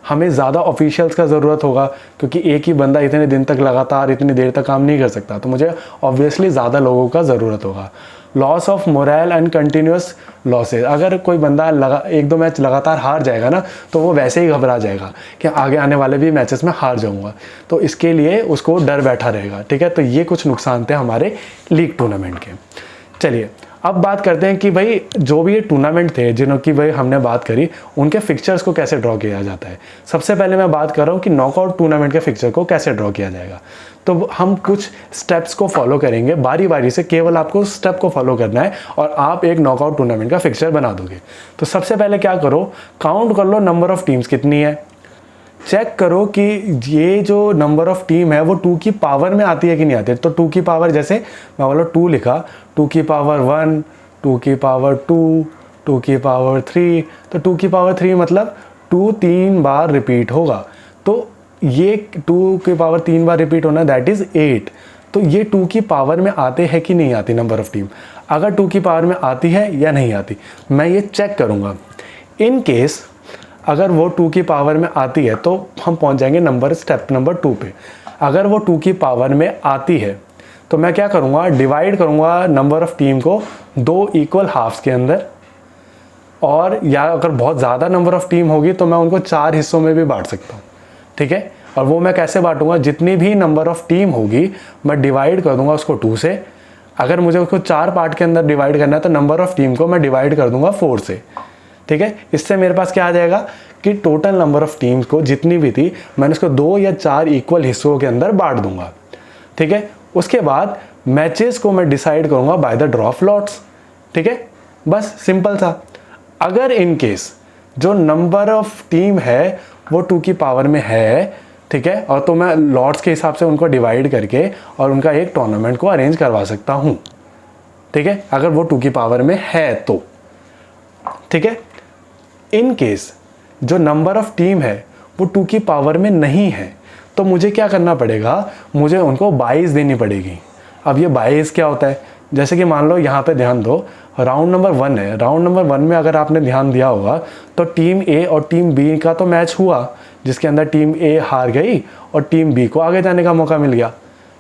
हमें ज़्यादा ऑफिशियल्स का ज़रूरत होगा क्योंकि एक ही बंदा इतने दिन तक लगातार इतनी देर तक काम नहीं कर सकता, तो मुझे ऑब्वियसली ज़्यादा लोगों का ज़रूरत होगा। Loss of moral and continuous losses, अगर कोई बंदा 1-2 मैच लगातार हार जाएगा ना तो वो वैसे ही घबरा जाएगा कि आगे आने वाले भी मैचेस में हार जाऊंगा, तो इसके लिए उसको डर बैठा रहेगा। ठीक है, तो ये कुछ नुकसान थे हमारे लीग टूर्नामेंट के। चलिए अब बात करते हैं कि भाई जो भी ये टूर्नामेंट थे जिन्हों की भाई हमने बात करी, उनके फिक्चर्स को कैसे ड्रॉ किया जाता है। सबसे पहले मैं बात कर रहा हूँ कि नॉकआउट टूर्नामेंट के फिक्चर को कैसे ड्रॉ किया जाएगा। तो हम कुछ स्टेप्स को फॉलो करेंगे बारी बारी से, केवल आपको स्टेप को फॉलो करना है और आप एक नॉकआउट टूर्नामेंट का फिक्चर बना दोगे। तो सबसे पहले क्या करो, काउंट कर लो नंबर ऑफ टीम्स कितनी है, चेक करो कि ये जो नंबर ऑफ टीम है वो 2 की पावर में आती है कि नहीं आती है। तो 2 की पावर, जैसे मैं बोलो 2 लिखा, 2 की पावर 1, 2 की पावर 2, 2 की पावर 3, तो 2 की पावर 3 मतलब 2 3 बार रिपीट होगा। तो ये 2 की पावर 3 बार रिपीट होना, दैट इज़ 8। तो ये 2 की पावर में आते हैं कि नहीं आती नंबर ऑफ टीम। अगर 2 की पावर में आती है या नहीं आती, मैं ये चेक करूँगा। इन केस अगर वो 2 की पावर में आती है तो हम पहुंच जाएंगे स्टेप नंबर 2 पे। अगर वो 2 की पावर में आती है तो मैं क्या करूँगा, डिवाइड करूँगा नंबर ऑफ टीम को 2 इक्वल हाफ्स के अंदर, और या अगर बहुत ज़्यादा नंबर ऑफ टीम होगी तो मैं उनको 4 हिस्सों में भी बांट सकता हूँ। ठीक है, और वो मैं कैसे बांटूंगा, जितनी भी नंबर ऑफ टीम होगी मैं डिवाइड कर दूंगा उसको 2 से। अगर मुझे उसको 4 पार्ट के अंदर डिवाइड करना है तो नंबर ऑफ टीम को मैं डिवाइड कर दूंगा 4 से। ठीक है, इससे मेरे पास क्या आ जाएगा कि टोटल नंबर ऑफ टीम्स को जितनी भी थी मैंने उसको 2 या 4 इक्वल हिस्सों के अंदर बांट दूंगा। ठीक है, उसके बाद मैचेस को मैं डिसाइड करूंगा by the draw of lots. ठीक है, बस सिंपल सा। अगर इन केस जो नंबर ऑफ टीम है वो 2 की पावर में है, ठीक है, और तो मैं लॉट्स के हिसाब से उनको डिवाइड करके और उनका एक टूर्नामेंट को अरेंज करवा सकता हूँ। ठीक है, अगर वो 2 की पावर में है तो। ठीक है, इन केस जो नंबर ऑफ टीम है वो 2 की पावर में नहीं है तो मुझे क्या करना पड़ेगा, मुझे उनको 22 देनी पड़ेगी। अब ये 22 क्या होता है, जैसे कि मान लो यहाँ पे ध्यान दो, राउंड नंबर 1 है। राउंड नंबर 1 में अगर आपने ध्यान दिया होगा तो टीम ए और टीम बी का तो मैच हुआ, जिसके अंदर टीम ए हार गई और टीम बी को आगे जाने का मौका मिल गया।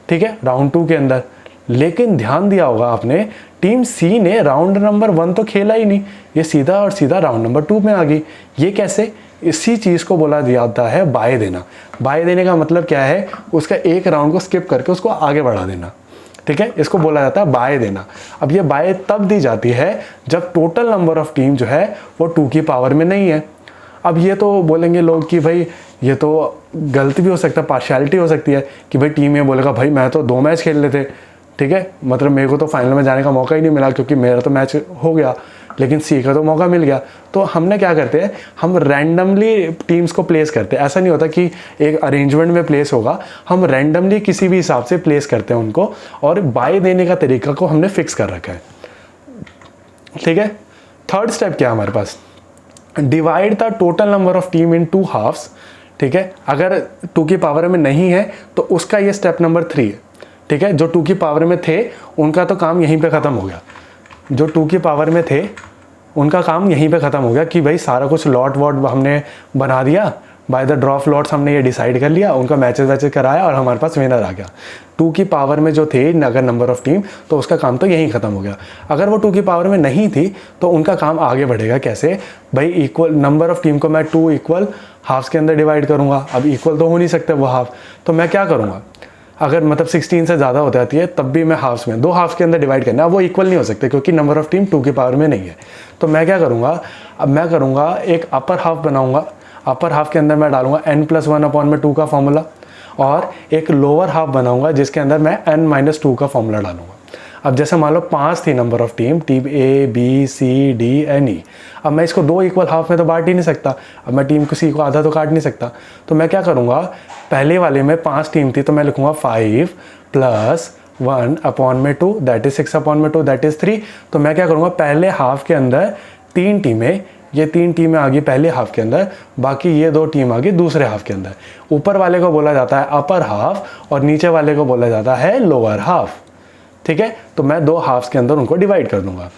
ठीक है, राउंड 2 के अंदर। लेकिन ध्यान दिया होगा आपने, टीम सी ने राउंड नंबर 1 तो खेला ही नहीं, ये सीधा और सीधा राउंड नंबर 2 में आ गई। ये कैसे, इसी चीज़ को बोला जाता है बाय देना। बाय देने का मतलब क्या है, उसका एक राउंड को स्किप करके उसको आगे बढ़ा देना। ठीक है, इसको बोला जाता है बाय देना। अब ये बाय तब दी जाती है जब टोटल नंबर ऑफ टीम जो है वो 2 की पावर में नहीं है। अब ये तो बोलेंगे लोग कि भाई ये तो गलत भी हो सकता है, पार्शियलिटी हो सकती है कि भाई टीम ये बोलेगा भाई मैं तो 2 मैच खेल लेते, ठीक है, मतलब मेरे को तो फाइनल में जाने का मौका ही नहीं मिला क्योंकि मेरा तो मैच हो गया, लेकिन सी का तो मौका मिल गया। तो हमने क्या करते हैं, हम रैंडमली टीम्स को प्लेस करते हैं। ऐसा नहीं होता कि एक अरेंजमेंट में प्लेस होगा, हम रैंडमली किसी भी हिसाब से प्लेस करते हैं उनको, और बाय देने का तरीका को हमने फिक्स कर रखा है। ठीक है, थर्ड स्टेप क्या है हमारे पास, divide the total number of team in 2 halfs. ठीक है, अगर 2 की पावर में नहीं है तो उसका ये स्टेप नंबर 3 है। ठीक है, जो 2 की पावर में थे उनका तो काम यहीं पे ख़त्म हो गया। जो 2 की पावर में थे उनका काम यहीं पे ख़त्म हो गया कि भाई सारा कुछ लॉट वॉट हमने बना दिया, by the draw of lots हमने ये डिसाइड कर लिया, उनका मैचेस वैचेस कराया और हमारे पास विनर आ गया। 2 की पावर में जो थे अगर नंबर ऑफ़ टीम, तो उसका काम तो यहीं ख़त्म हो गया। अगर वो 2 की पावर में नहीं थी तो उनका काम आगे बढ़ेगा कैसे, भाई इक्वल नंबर ऑफ़ टीम को मैं 2 इक्वल हाफ्स के अंदर डिवाइड करूँगा। अब इक्वल तो हो नहीं सकते वो हाफ, तो मैं क्या करूँगा, अगर मतलब 16 से ज़्यादा हो जाती है तब भी मैं हाफ्स में 2 हाफ्स के अंदर डिवाइड करना, वो इक्वल नहीं हो सकते क्योंकि नंबर ऑफ़ टीम 2 की पावर में नहीं है। तो मैं क्या करूँगा, अब मैं करूँगा एक अपर हाफ बनाऊँगा, अपर हाफ के अंदर मैं डालूंगा n+1/2 का फॉर्मूला, और एक लोअर हाफ बनाऊंगा जिसके अंदर मैं n-2 का फॉर्मूला डालूंगा। अब जैसे मान लो 5 थी number of team A B C D N E, अब मैं इसको 2 इक्वल हाफ में तो बांट ही नहीं सकता, अब मैं टीम को C को आधा तो काट नहीं सकता। तो मैं क्या करूँगा, पहले वाले में 5 टीम थी तो मैं लिखूँगा 5 + 1/2 दैट इज़ 6/2 दैट इज़ 3। तो मैं क्या करूँगा, पहले हाफ के अंदर 3 टीमें, ये 3 टीमें आ गई पहले हाफ के अंदर, बाकी ये 2 टीम आ गई दूसरे हाफ के अंदर। ऊपर वाले को बोला जाता है अपर हाफ और नीचे वाले को बोला जाता है लोअर हाफ। ठीक है, तो मैं 2 हाफ्स के अंदर उनको डिवाइड कर दूंगा।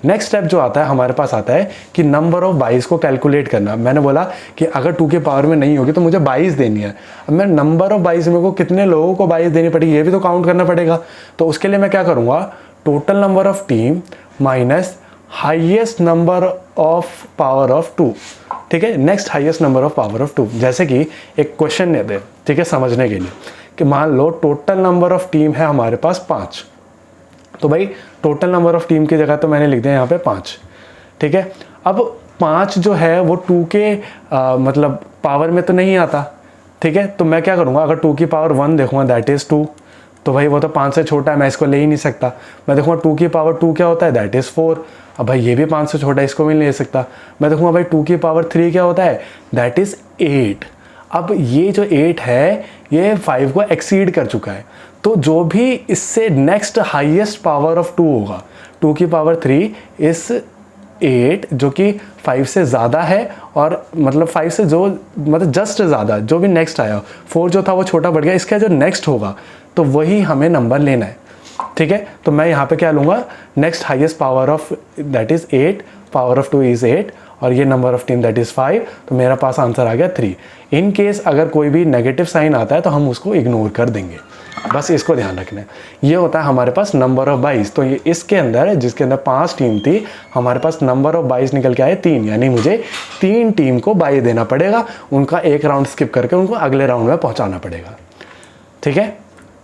नेक्स्ट स्टेप जो आता है हमारे पास आता है कि नंबर ऑफ बाइस को कैलकुलेट करना। मैंने बोला कि अगर 2 के पावर में नहीं होगी तो मुझे 22 देनी है। अब मैं नंबर ऑफ 22 में को कितने लोगों को 22 देनी पड़ेगी ये भी तो काउंट करना पड़ेगा। तो उसके लिए मैं क्या करूँगा, total number of team minus highest number of power of 2। ठीक है, next highest number of power of 2। जैसे कि एक क्वेश्चन देते हैं, ठीक है, समझने के लिए, कि मान लो टोटल नंबर ऑफ टीम है हमारे पास 5, तो भाई टोटल नंबर ऑफ टीम की जगह तो मैंने लिख दिया यहाँ पे 5। ठीक है, अब 5 जो है वो 2 के मतलब पावर में तो नहीं आता। ठीक है, तो मैं क्या करूँगा, अगर 2 की पावर 1 देखूँगा दैट इज़ 2, तो भाई वो तो 5 से छोटा है, मैं इसको ले ही नहीं सकता। मैं देखूँगा 2 की पावर 2 क्या होता है, दैट इज़ 4। अब भाई ये भी 5 से छोटा है, इसको भी नहीं ले सकता। मैं देखूँगा भाई 2 की पावर 3 क्या होता है, दैट इज़ 8। अब ये जो 8 है ये 5 को एक्सीड कर चुका है, तो जो भी इससे नेक्स्ट हाईएस्ट पावर ऑफ 2 होगा, 2 की पावर 3 इस 8 जो कि 5 से ज़्यादा है, और मतलब 5 से जो मतलब जस्ट ज़्यादा, जो भी नेक्स्ट आया, 4 जो था वो छोटा बढ़ गया, इसका जो नेक्स्ट होगा तो वही हमें नंबर लेना है। ठीक है, तो मैं यहाँ पे क्या लूँगा, next highest power of that is 8, power of 2 is 8, और ये number of team that is 5, तो मेरा पास आंसर आ गया 3। इन केस अगर कोई भी नेगेटिव साइन आता है तो हम उसको इग्नोर कर देंगे, बस इसको ध्यान रखना है। ये होता है हमारे पास नंबर ऑफ 22। तो ये इसके अंदर, जिसके अंदर 5 टीम थी, हमारे पास नंबर ऑफ 22 निकल के आए 3, यानी मुझे 3 टीम को 22 देना पड़ेगा, उनका एक राउंड स्किप करके उनको अगले राउंड में पहुँचाना पड़ेगा। ठीक है,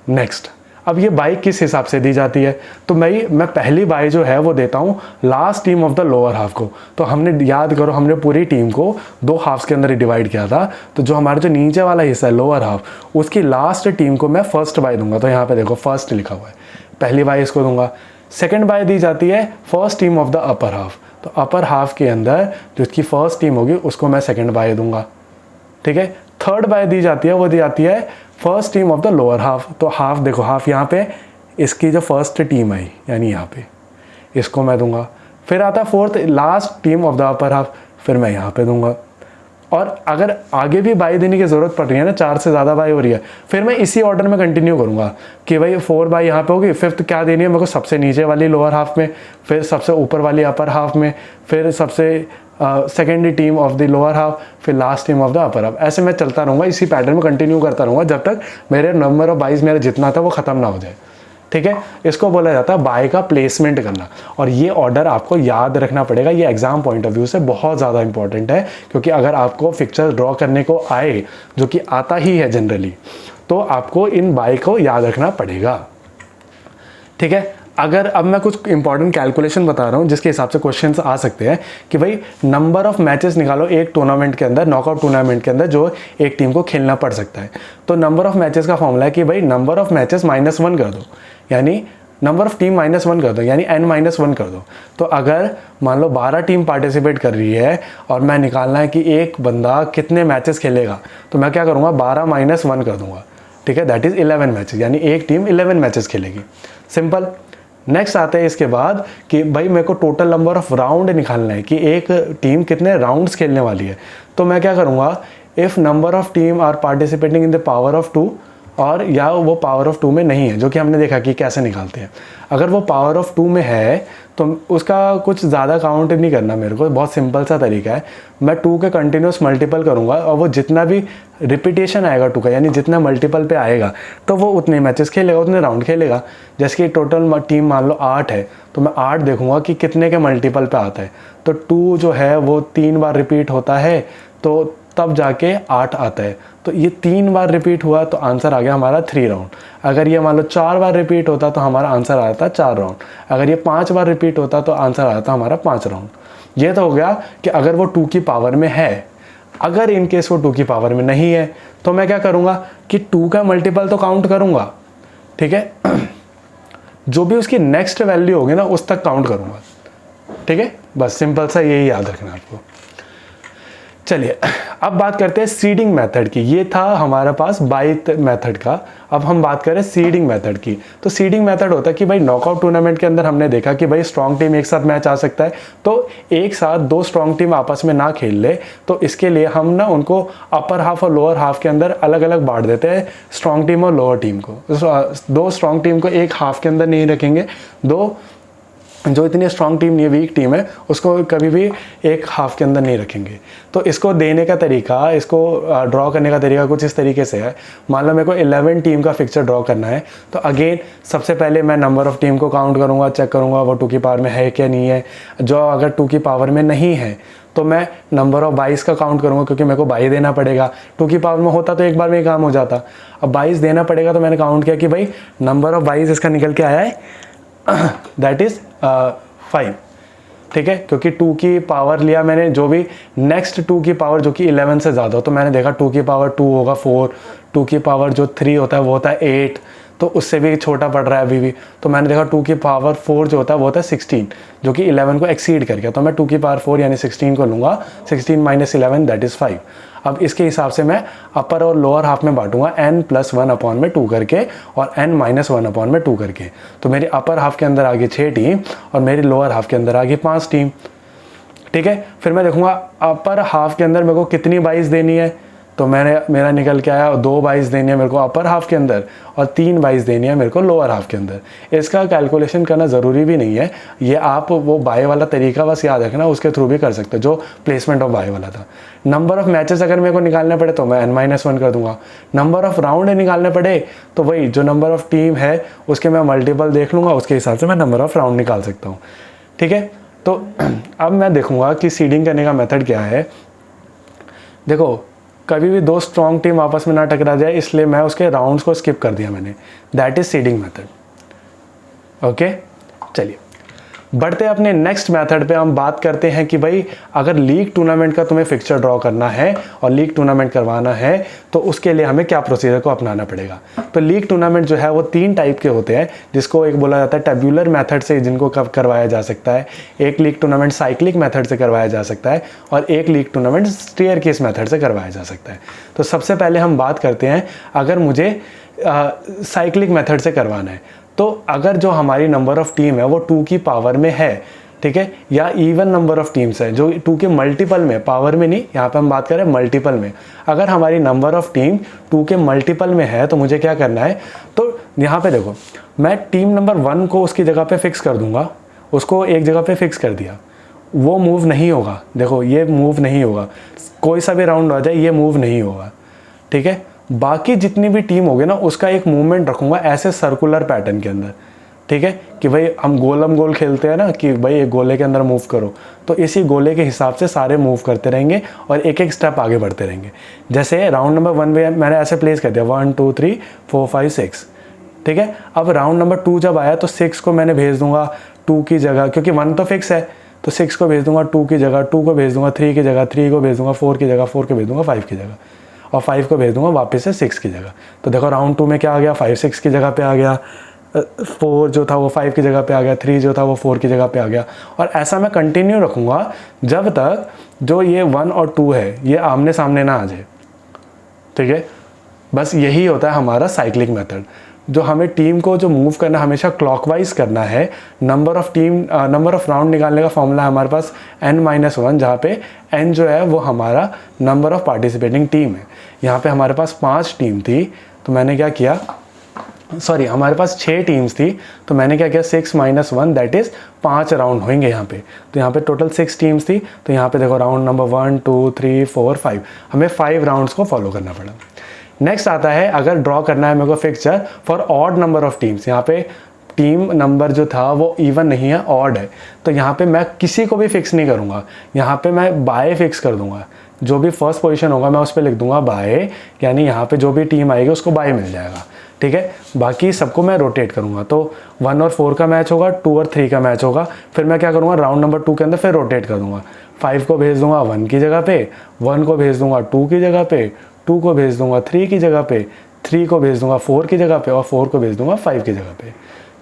नेक्स्ट, अब ये बाई किस हिसाब से दी जाती है, तो मैं पहली बाई जो है वो देता हूँ last team of the lower half को। तो हमने याद करो, हमने पूरी टीम को 2 हाफ्स के अंदर डिवाइड किया था, तो जो हमारा जो नीचे वाला हिस्सा है लोअर हाफ, उसकी लास्ट टीम को मैं फर्स्ट बाई दूंगा। तो यहाँ पे देखो फर्स्ट लिखा हुआ है, पहली बाई इसको दूंगा। सेकेंड बाई दी जाती है first team of the upper half, तो अपर हाफ के अंदर जो इसकी फर्स्ट टीम होगी उसको मैं सेकेंड बाई दूंगा। ठीक है, थर्ड बाय दी जाती है वो दी जाती है first team of the lower half. तो हाफ देखो, हाफ यहाँ पे इसकी जो फर्स्ट टीम आई यानी यहाँ पे, इसको मैं दूंगा। फिर आता है fourth last team of the upper half, फिर मैं यहाँ पे दूंगा। और अगर आगे भी बाई देने की ज़रूरत पड़ रही है ना, 4 से ज़्यादा बाई हो रही है, फिर मैं इसी ऑर्डर में कंटिन्यू करूँगा कि भाई 4 बाई यहाँ पे होगी, फिफ्थ क्या देनी है मेरे को, सबसे नीचे वाली लोअर हाफ में, फिर सबसे ऊपर वाली अपर हाफ में, फिर सबसे second team of the lower half, फिर last team of the upper half. ऐसे मैं चलता रहूँगा, इसी पैटर्न में कंटिन्यू करता रहूँगा जब तक मेरे नंबर ऑफ बाईस मेरा जितना था वो ख़त्म ना हो जाए। ठीक है, इसको बोला जाता है बाय का प्लेसमेंट करना, और ये ऑर्डर आपको याद रखना पड़ेगा। ये एग्जाम पॉइंट ऑफ व्यू से बहुत ज़्यादा इंपॉर्टेंट है, क्योंकि अगर आपको फिक्चर ड्रॉ करने को आए, जो कि आता ही है जनरली, तो आपको इन बाय को याद रखना पड़ेगा। ठीक है, अगर अब मैं कुछ इंपॉर्टेंट कैलकुलेशन बता रहा हूँ जिसके हिसाब से क्वेश्चंस आ सकते हैं कि भाई नंबर ऑफ मैचेस निकालो एक टूर्नामेंट के अंदर, नॉकआउट टूर्नामेंट के अंदर, जो एक टीम को खेलना पड़ सकता है। तो नंबर ऑफ मैचेस का फॉर्मूला है कि भाई नंबर ऑफ मैचेस -1 कर दो, यानी नंबर ऑफ टीम -1 कर दो, यानी n-1 कर दो। तो अगर मान लो 12 टीम पार्टिसिपेट कर रही है और मैं निकालना है कि एक बंदा कितने मैचेस खेलेगा, तो मैं क्या करूँगा, 12 - 1 कर दूंगा। ठीक है, दैट इज़ 11 मैचेस, यानी एक टीम 11 मैचेस खेलेगी। सिंपल। नेक्स्ट आते हैं इसके बाद कि भाई मेरे को टोटल नंबर ऑफ राउंड निकालना है कि एक टीम कितने राउंड्स खेलने वाली है। तो मैं क्या करूँगा, if number of team are participating in the power of 2, और या वो पावर ऑफ 2 में नहीं है, जो कि हमने देखा कि कैसे निकालते हैं। अगर वो पावर ऑफ 2 में है तो उसका कुछ ज़्यादा काउंट नहीं करना मेरे को, बहुत सिंपल सा तरीका है। मैं 2 के कंटिन्यूस मल्टीपल करूँगा और वो जितना भी रिपीटेशन आएगा 2 का, यानी जितना मल्टीपल पे आएगा तो वो उतने मैचेस खेलेगा, उतने राउंड खेलेगा। जैसे कि टोटल टीम मान लो 8 है, तो मैं 8 देखूँगा कि कितने के मल्टीपल पे आता है। तो 2 जो है वो 3 बार रिपीट होता है, तो तब जाके 8 आता है। तो ये 3 बार रिपीट हुआ तो आंसर आ गया हमारा 3 राउंड। अगर ये मान लो 4 बार रिपीट होता तो हमारा आंसर आता 4 राउंड। अगर ये 5 बार रिपीट होता तो आंसर आता हमारा 5 राउंड। ये तो हो गया कि अगर वो 2 की पावर में है। अगर इन केस वो 2 की पावर में नहीं है तो मैं क्या करूँगा कि 2 का मल्टीपल तो काउंट करूँगा, ठीक है, जो भी उसकी नेक्स्ट वैल्यू होगी ना उस तक काउंट करूँगा, ठीक है। बस सिंपल सा यही याद रखना आपको। चलिए अब बात करते हैं सीडिंग मेथड की। ये था हमारे पास बाई मेथड का। अब हम बात करें सीडिंग मेथड की। तो सीडिंग मेथड होता है कि भाई नॉकआउट टूर्नामेंट के अंदर हमने देखा कि भाई स्ट्रॉन्ग टीम एक साथ मैच आ सकता है, तो एक साथ 2 स्ट्रॉन्ग टीम आपस में ना खेल ले, तो इसके लिए हम ना उनको अपर हाफ और लोअर हाफ के अंदर अलग अलग बांट देते हैं, स्ट्रॉन्ग टीम और लोअर टीम को। 2 स्ट्रॉन्ग टीम को एक हाफ के अंदर नहीं रखेंगे, जो इतनी स्ट्रॉन्ग टीम नहीं है, वीक टीम है, उसको कभी भी एक हाफ के अंदर नहीं रखेंगे। तो इसको देने का तरीका, इसको ड्रॉ करने का तरीका कुछ इस तरीके से है। मान लो मेरे को 11 टीम का फिक्चर ड्रॉ करना है, तो अगेन सबसे पहले मैं नंबर ऑफ़ टीम को काउंट करूँगा, चेक करूँगा वो 2 की पावर में है क्या नहीं है। जो अगर 2 की पावर में नहीं है तो मैं नंबर ऑफ़ 22 का काउंट करूँगा, क्योंकि मेरे को 22 देना पड़ेगा। 2 की पावर में होता तो एक बार में ही काम हो जाता, अब 22 देना पड़ेगा। तो मैंने काउंट किया कि भाई नंबर ऑफ़ 22 इसका निकल के आया है, दैट इज़ 5, ठीक है, क्योंकि 2 की पावर लिया मैंने, जो भी नेक्स्ट 2 की पावर जो कि 11 से ज़्यादा हो, तो मैंने देखा 2 की पावर 2 होगा 4, 2 की पावर जो 3 होता है वो होता है 8, तो उससे भी छोटा पड़ रहा है अभी भी। तो मैंने देखा 2 की पावर 4 जो होता है वो होता है 16, जो कि 11 को एक्सीड कर गया। तो मैं 2 की पावर 4 यानी 16 को लूँगा, 16 माइनस 11 दैट इज़ 5। अब इसके हिसाब से मैं अपर और लोअर हाफ में बांटूंगा n+1/2 करके और n-1/2 करके। तो मेरी अपर हाफ के अंदर आ गई 6 टीम और मेरी लोअर हाफ के अंदर आ गई 5 टीम, ठीक है। फिर मैं देखूंगा अपर हाफ के अंदर मेरे को कितनी 22 देनी है, तो मेरा निकल के आया 2 22 देनी है मेरे को अपर हाफ के अंदर और 3 22 देनी है मेरे को लोअर हाफ के अंदर। इसका कैलकुलेशन करना ज़रूरी भी नहीं है, ये आप वो बाय वाला तरीका बस याद रखना, उसके थ्रू भी कर सकते हो जो प्लेसमेंट ऑफ बाय वाला था। नंबर ऑफ़ मैचेस अगर मेरे को निकालने पड़े तो मैं n-1 कर दूंगा। नंबर ऑफ़ राउंड निकालने पड़े तो वही जो नंबर ऑफ़ टीम है उसके मैं मल्टीपल देख लूँगा, उसके हिसाब से मैं नंबर ऑफ़ राउंड निकाल सकता हूँ, ठीक है। तो अब मैं देखूँगा कि सीडिंग करने का मेथड क्या है। देखो कभी भी 2 स्ट्रॉन्ग टीम आपस में ना टकरा जाए, इसलिए मैं उसके राउंड्स को स्किप कर दिया मैंने, that is seeding method, okay. चलिए बढ़ते अपने नेक्स्ट मेथड पे। हम बात करते हैं कि भाई अगर लीग टूर्नामेंट का तुम्हें फिक्चर ड्रॉ करना है और लीग टूर्नामेंट करवाना है तो उसके लिए हमें क्या प्रोसीजर को अपनाना पड़ेगा। तो लीग टूर्नामेंट जो है वो 3 टाइप के होते हैं, जिसको एक बोला जाता है टेब्यूलर मेथड से जिनको करवाया जा सकता है, एक लीग टूर्नामेंट साइक्लिक मेथड से करवाया जा सकता है और एक लीग टूर्नामेंट स्टेयरकेस मेथड से करवाया जा सकता है। तो सबसे पहले हम बात करते हैं अगर मुझे साइक्लिक मेथड से करवाना है, तो अगर जो हमारी नंबर ऑफ़ टीम है वो 2 की पावर में है, ठीक है, या इवन नंबर ऑफ़ टीम्स है जो 2 के मल्टीपल में, पावर में नहीं, यहाँ पे हम बात करें मल्टीपल में। अगर हमारी नंबर ऑफ़ टीम 2 के मल्टीपल में है तो मुझे क्या करना है, तो यहाँ पे देखो मैं टीम नंबर 1 को उसकी जगह पे फिक्स कर दूंगा, उसको एक जगह पे फिक्स कर दिया, वो मूव नहीं होगा। देखो ये मूव नहीं होगा, कोई सा भी राउंड आ जाए ये मूव नहीं होगा, ठीक है। बाकी जितनी भी टीम होगी ना उसका एक मूवमेंट रखूंगा ऐसे सर्कुलर पैटर्न के अंदर, ठीक है, कि भाई हम गोलम गोल खेलते हैं ना कि भाई एक गोले के अंदर मूव करो, तो इसी गोले के हिसाब से सारे मूव करते रहेंगे और एक एक स्टेप आगे बढ़ते रहेंगे। जैसे राउंड नंबर 1 में मैंने ऐसे प्लेस कर दिया 1 2 3 4 5 6, ठीक है। अब राउंड नंबर 2 जब आया तो 6 को मैंने भेज दूंगा 2 की जगह, क्योंकि 1 तो फिक्स है, तो 6 को भेज दूंगा 2 की जगह, 2 को भेज दूंगा 3 की जगह, 3 को भेज दूंगा 4 की जगह, 4 को भेज दूंगा 5 की जगह और 5 को भेज दूंगा वापस से 6 की जगह। तो देखो राउंड 2 में क्या आ गया, 5 6 की जगह पे आ गया, 4 जो था वो 5 की जगह पे आ गया, 3 जो था वो 4 की जगह पे आ गया। और ऐसा मैं कंटिन्यू रखूँगा जब तक जो ये 1 और 2 है ये आमने सामने ना आ जाए, ठीक है। बस यही होता है हमारा साइक्लिक मेथड। जो हमें टीम को जो मूव करना हमेशा क्लॉकवाइज करना है। नंबर ऑफ राउंड निकालने का फॉर्मूला है हमारे पास n-1, जहाँ पे n जो है वो हमारा नंबर ऑफ पार्टिसिपेटिंग टीम है। यहाँ पे हमारे पास 5 टीम थी, तो मैंने क्या किया, सॉरी हमारे पास 6 टीम्स थी, तो मैंने क्या किया 6 - 1 दैट इज़ 5 राउंड होंगे यहाँ पे। तो यहाँ पे टोटल 6 टीम्स थी, तो यहाँ पे देखो राउंड नंबर 1 2 3 4 5, हमें 5 राउंड्स को फॉलो करना पड़ा। नेक्स्ट आता है अगर ड्रॉ करना है मेरे को fixture for odd number of teams. यहाँ पे टीम नंबर जो था वो इवन नहीं है, ऑड है, तो यहाँ पे मैं किसी को भी फिक्स नहीं करूँगा, यहाँ पे मैं बाय फिक्स कर दूंगा। जो भी फर्स्ट पोजीशन होगा मैं उस पर लिख दूंगा बाय, यानी यहाँ पे जो भी टीम आएगी उसको बाय मिल जाएगा, ठीक है। बाकी सबको मैं रोटेट करूँगा, तो 1 और 4 का मैच होगा, 2 और 3 का मैच होगा। फिर मैं क्या करूँगा राउंड नंबर 2 के अंदर फिर रोटेट कर दूँगा, 5 को भेज दूँगा 1 की जगह पे, 1 को भेज दूँगा 2 की जगह पे, 2 को भेज दूँगा 3 की जगह पे, 3 को भेज दूँगा 4 की जगह पे और 4 को भेज दूँगा 5 की जगह पे,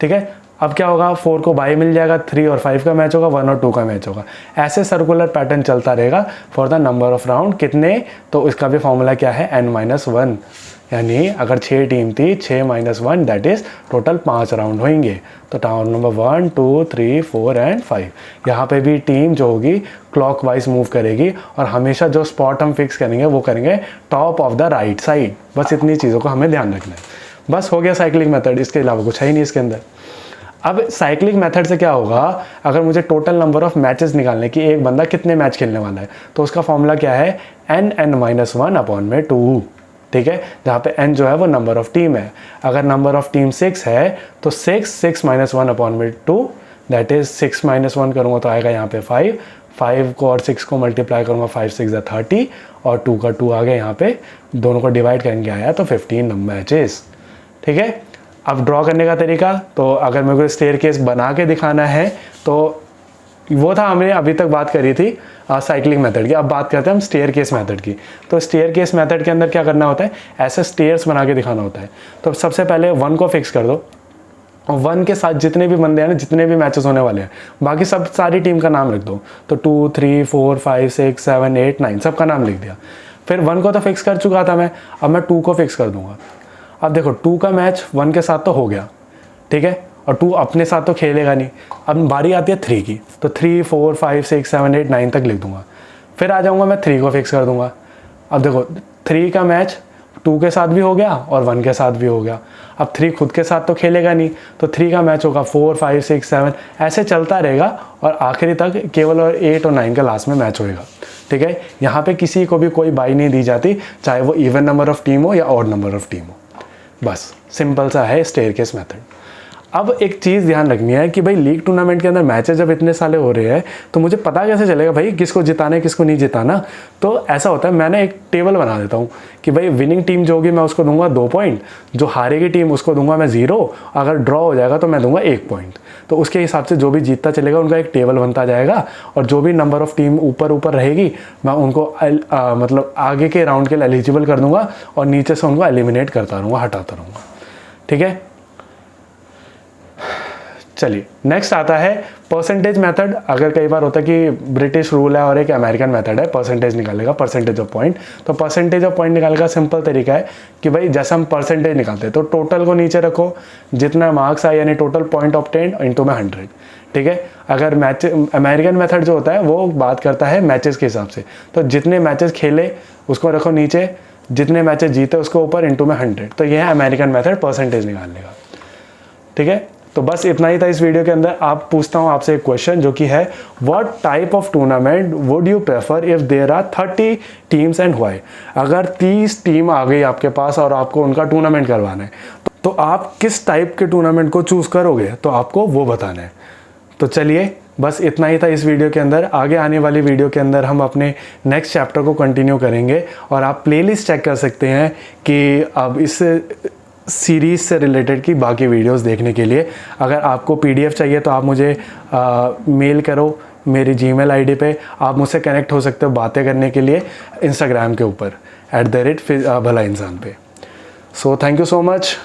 ठीक है। अब क्या होगा 4 को बाय मिल जाएगा, 3 और 5 का मैच होगा, 1 और 2 का मैच होगा। ऐसे सर्कुलर पैटर्न चलता रहेगा for the number of round कितने, तो इसका भी फॉर्मूला क्या है n-1, यानी अगर 6 टीम थी 6 - 1 दैट इज़ टोटल 5 राउंड होंगे। तो राउंड नंबर 1 2 3 4 एंड 5, यहाँ पे भी टीम जो होगी क्लॉकवाइज मूव करेगी और हमेशा जो स्पॉट हम फिक्स करेंगे वो करेंगे top of the right side. बस इतनी चीज़ों को हमें ध्यान रखना है। बस हो गया साइक्लिक मेथड, इसके अलावा कुछ है ही नहीं इसके अंदर। अब साइक्लिक मेथड से क्या होगा, अगर मुझे टोटल नंबर ऑफ मैचेस निकालने की एक बंदा कितने मैच खेलने वाला है, तो उसका फॉर्मूला क्या है n-1/2, ठीक है, जहाँ पे n जो है वो नंबर ऑफ टीम है। अगर नंबर ऑफ टीम 6 है तो 6 -1/2 दैट इज 6 - 1 करूँगा तो आएगा यहाँ पे 5, 5 को और 6 को मल्टीप्लाई करूँगा 5 6 30 और 2 का 2 आ गया यहाँ पे, दोनों को डिवाइड करके आया तो 15 मैचेस, ठीक है। अब ड्रॉ करने का तरीका, तो अगर मेरे को स्टेयर केस बना के दिखाना है तो वो था, हमने अभी तक बात करी थी साइक्लिक मेथड की, अब बात करते हैं हम स्टेयर केस मेथड की। तो स्टेयर केस मेथड के अंदर क्या करना होता है, ऐसे स्टेयर्स बना के दिखाना होता है। तो सबसे पहले 1 को फिक्स कर दो और 1 के साथ जितने भी बंदे हैं ना, जितने भी मैचेस होने वाले हैं, बाकी सब सारी टीम का नाम लिख दो। तो 2 3 4 5 6 7 8 9 सबका नाम लिख दिया। फिर 1 को तो फिक्स कर चुका था मैं, अब मैं 2 को फिक्स कर दूंगा। अब देखो 2 का मैच 1 के साथ तो हो गया, ठीक है, और 2 अपने साथ तो खेलेगा नहीं। अब बारी आती है 3 की, तो 3 4 5 6 7 8 9 तक लिख दूंगा। फिर आ जाऊंगा मैं 3 को फिक्स कर दूंगा। अब देखो 3 का मैच 2 के साथ भी हो गया और 1 के साथ भी हो गया। अब 3 खुद के साथ तो खेलेगा नहीं, तो 3 का मैच होगा 4 5 6 7, ऐसे चलता रहेगा और आखिरी तक केवल और 8 और 9 का लास्ट में मैच होएगा, ठीक है। यहाँ पे किसी को भी कोई बाई नहीं दी जाती, चाहे वो इवन नंबर ऑफ टीम हो या ऑड नंबर ऑफ टीम हो। बस सिंपल सा है स्टेयर केस मेथड। अब एक चीज़ ध्यान रखनी है कि भाई लीग टूर्नामेंट के अंदर मैचेस जब इतने साले हो रहे हैं तो मुझे पता कैसे चलेगा भाई किसको जिताना है किसको नहीं जिताना। तो ऐसा होता है, मैंने एक टेबल बना देता हूँ कि भाई विनिंग टीम जो होगी मैं उसको दूंगा 2 पॉइंट, जो हारेगी टीम उसको दूंगा मैं 0, अगर ड्रॉ हो जाएगा तो मैं दूंगा 1 पॉइंट। तो उसके हिसाब से जो भी जीतता चलेगा उनका एक टेबल बनता जाएगा और जो भी नंबर ऑफ टीम ऊपर रहेगी मैं उनको मतलब आगे के राउंड के लिए एलिजिबल कर दूंगा और नीचे से उनको एलिमिनेट करता रहूँगा, हटाता रहूँगा, ठीक है। चलिए नेक्स्ट आता है परसेंटेज मेथड। अगर कई बार होता है कि ब्रिटिश रूल है और एक अमेरिकन मेथड है परसेंटेज निकालेगा, परसेंटेज ऑफ पॉइंट। तो परसेंटेज ऑफ पॉइंट निकालने का सिंपल तरीका है कि भाई जैसे हम परसेंटेज निकालते हैं तो टोटल को नीचे रखो, जितना मार्क्स आए यानी टोटल पॉइंट ऑब्टेन्ड इनटू में 100, ठीक है। अगर मैच अमेरिकन मेथड जो होता है वो बात करता है मैचेस के हिसाब से, तो जितने मैचेस खेले उसको रखो नीचे, जितने मैचेस जीते उसको ऊपर इनटू में 100। तो यह है अमेरिकन मेथड परसेंटेज निकालने का, ठीक है। तो बस इतना ही था इस वीडियो के अंदर। आप पूछता हूँ आपसे एक क्वेश्चन जो कि है what type of tournament would you prefer if there are 30 teams and why. अगर 30 टीम आ गई आपके पास और आपको उनका टूर्नामेंट करवाना है तो आप किस टाइप के टूर्नामेंट को चूज करोगे, तो आपको वो बताना है। तो चलिए बस इतना ही था इस वीडियो के अंदर। आगे आने वाली वीडियो के अंदर हम अपने नेक्स्ट चैप्टर को कंटिन्यू करेंगे और आप प्लेलिस्ट चेक कर सकते हैं कि अब इस सीरीज़ से रिलेटेड की बाकी वीडियोस देखने के लिए। अगर आपको पीडीएफ चाहिए तो आप मुझे मेल करो मेरी जीमेल आईडी पे, आप मुझसे कनेक्ट हो सकते हो बातें करने के लिए इंस्टाग्राम के ऊपर @भला इंसान पे। So thank you so much.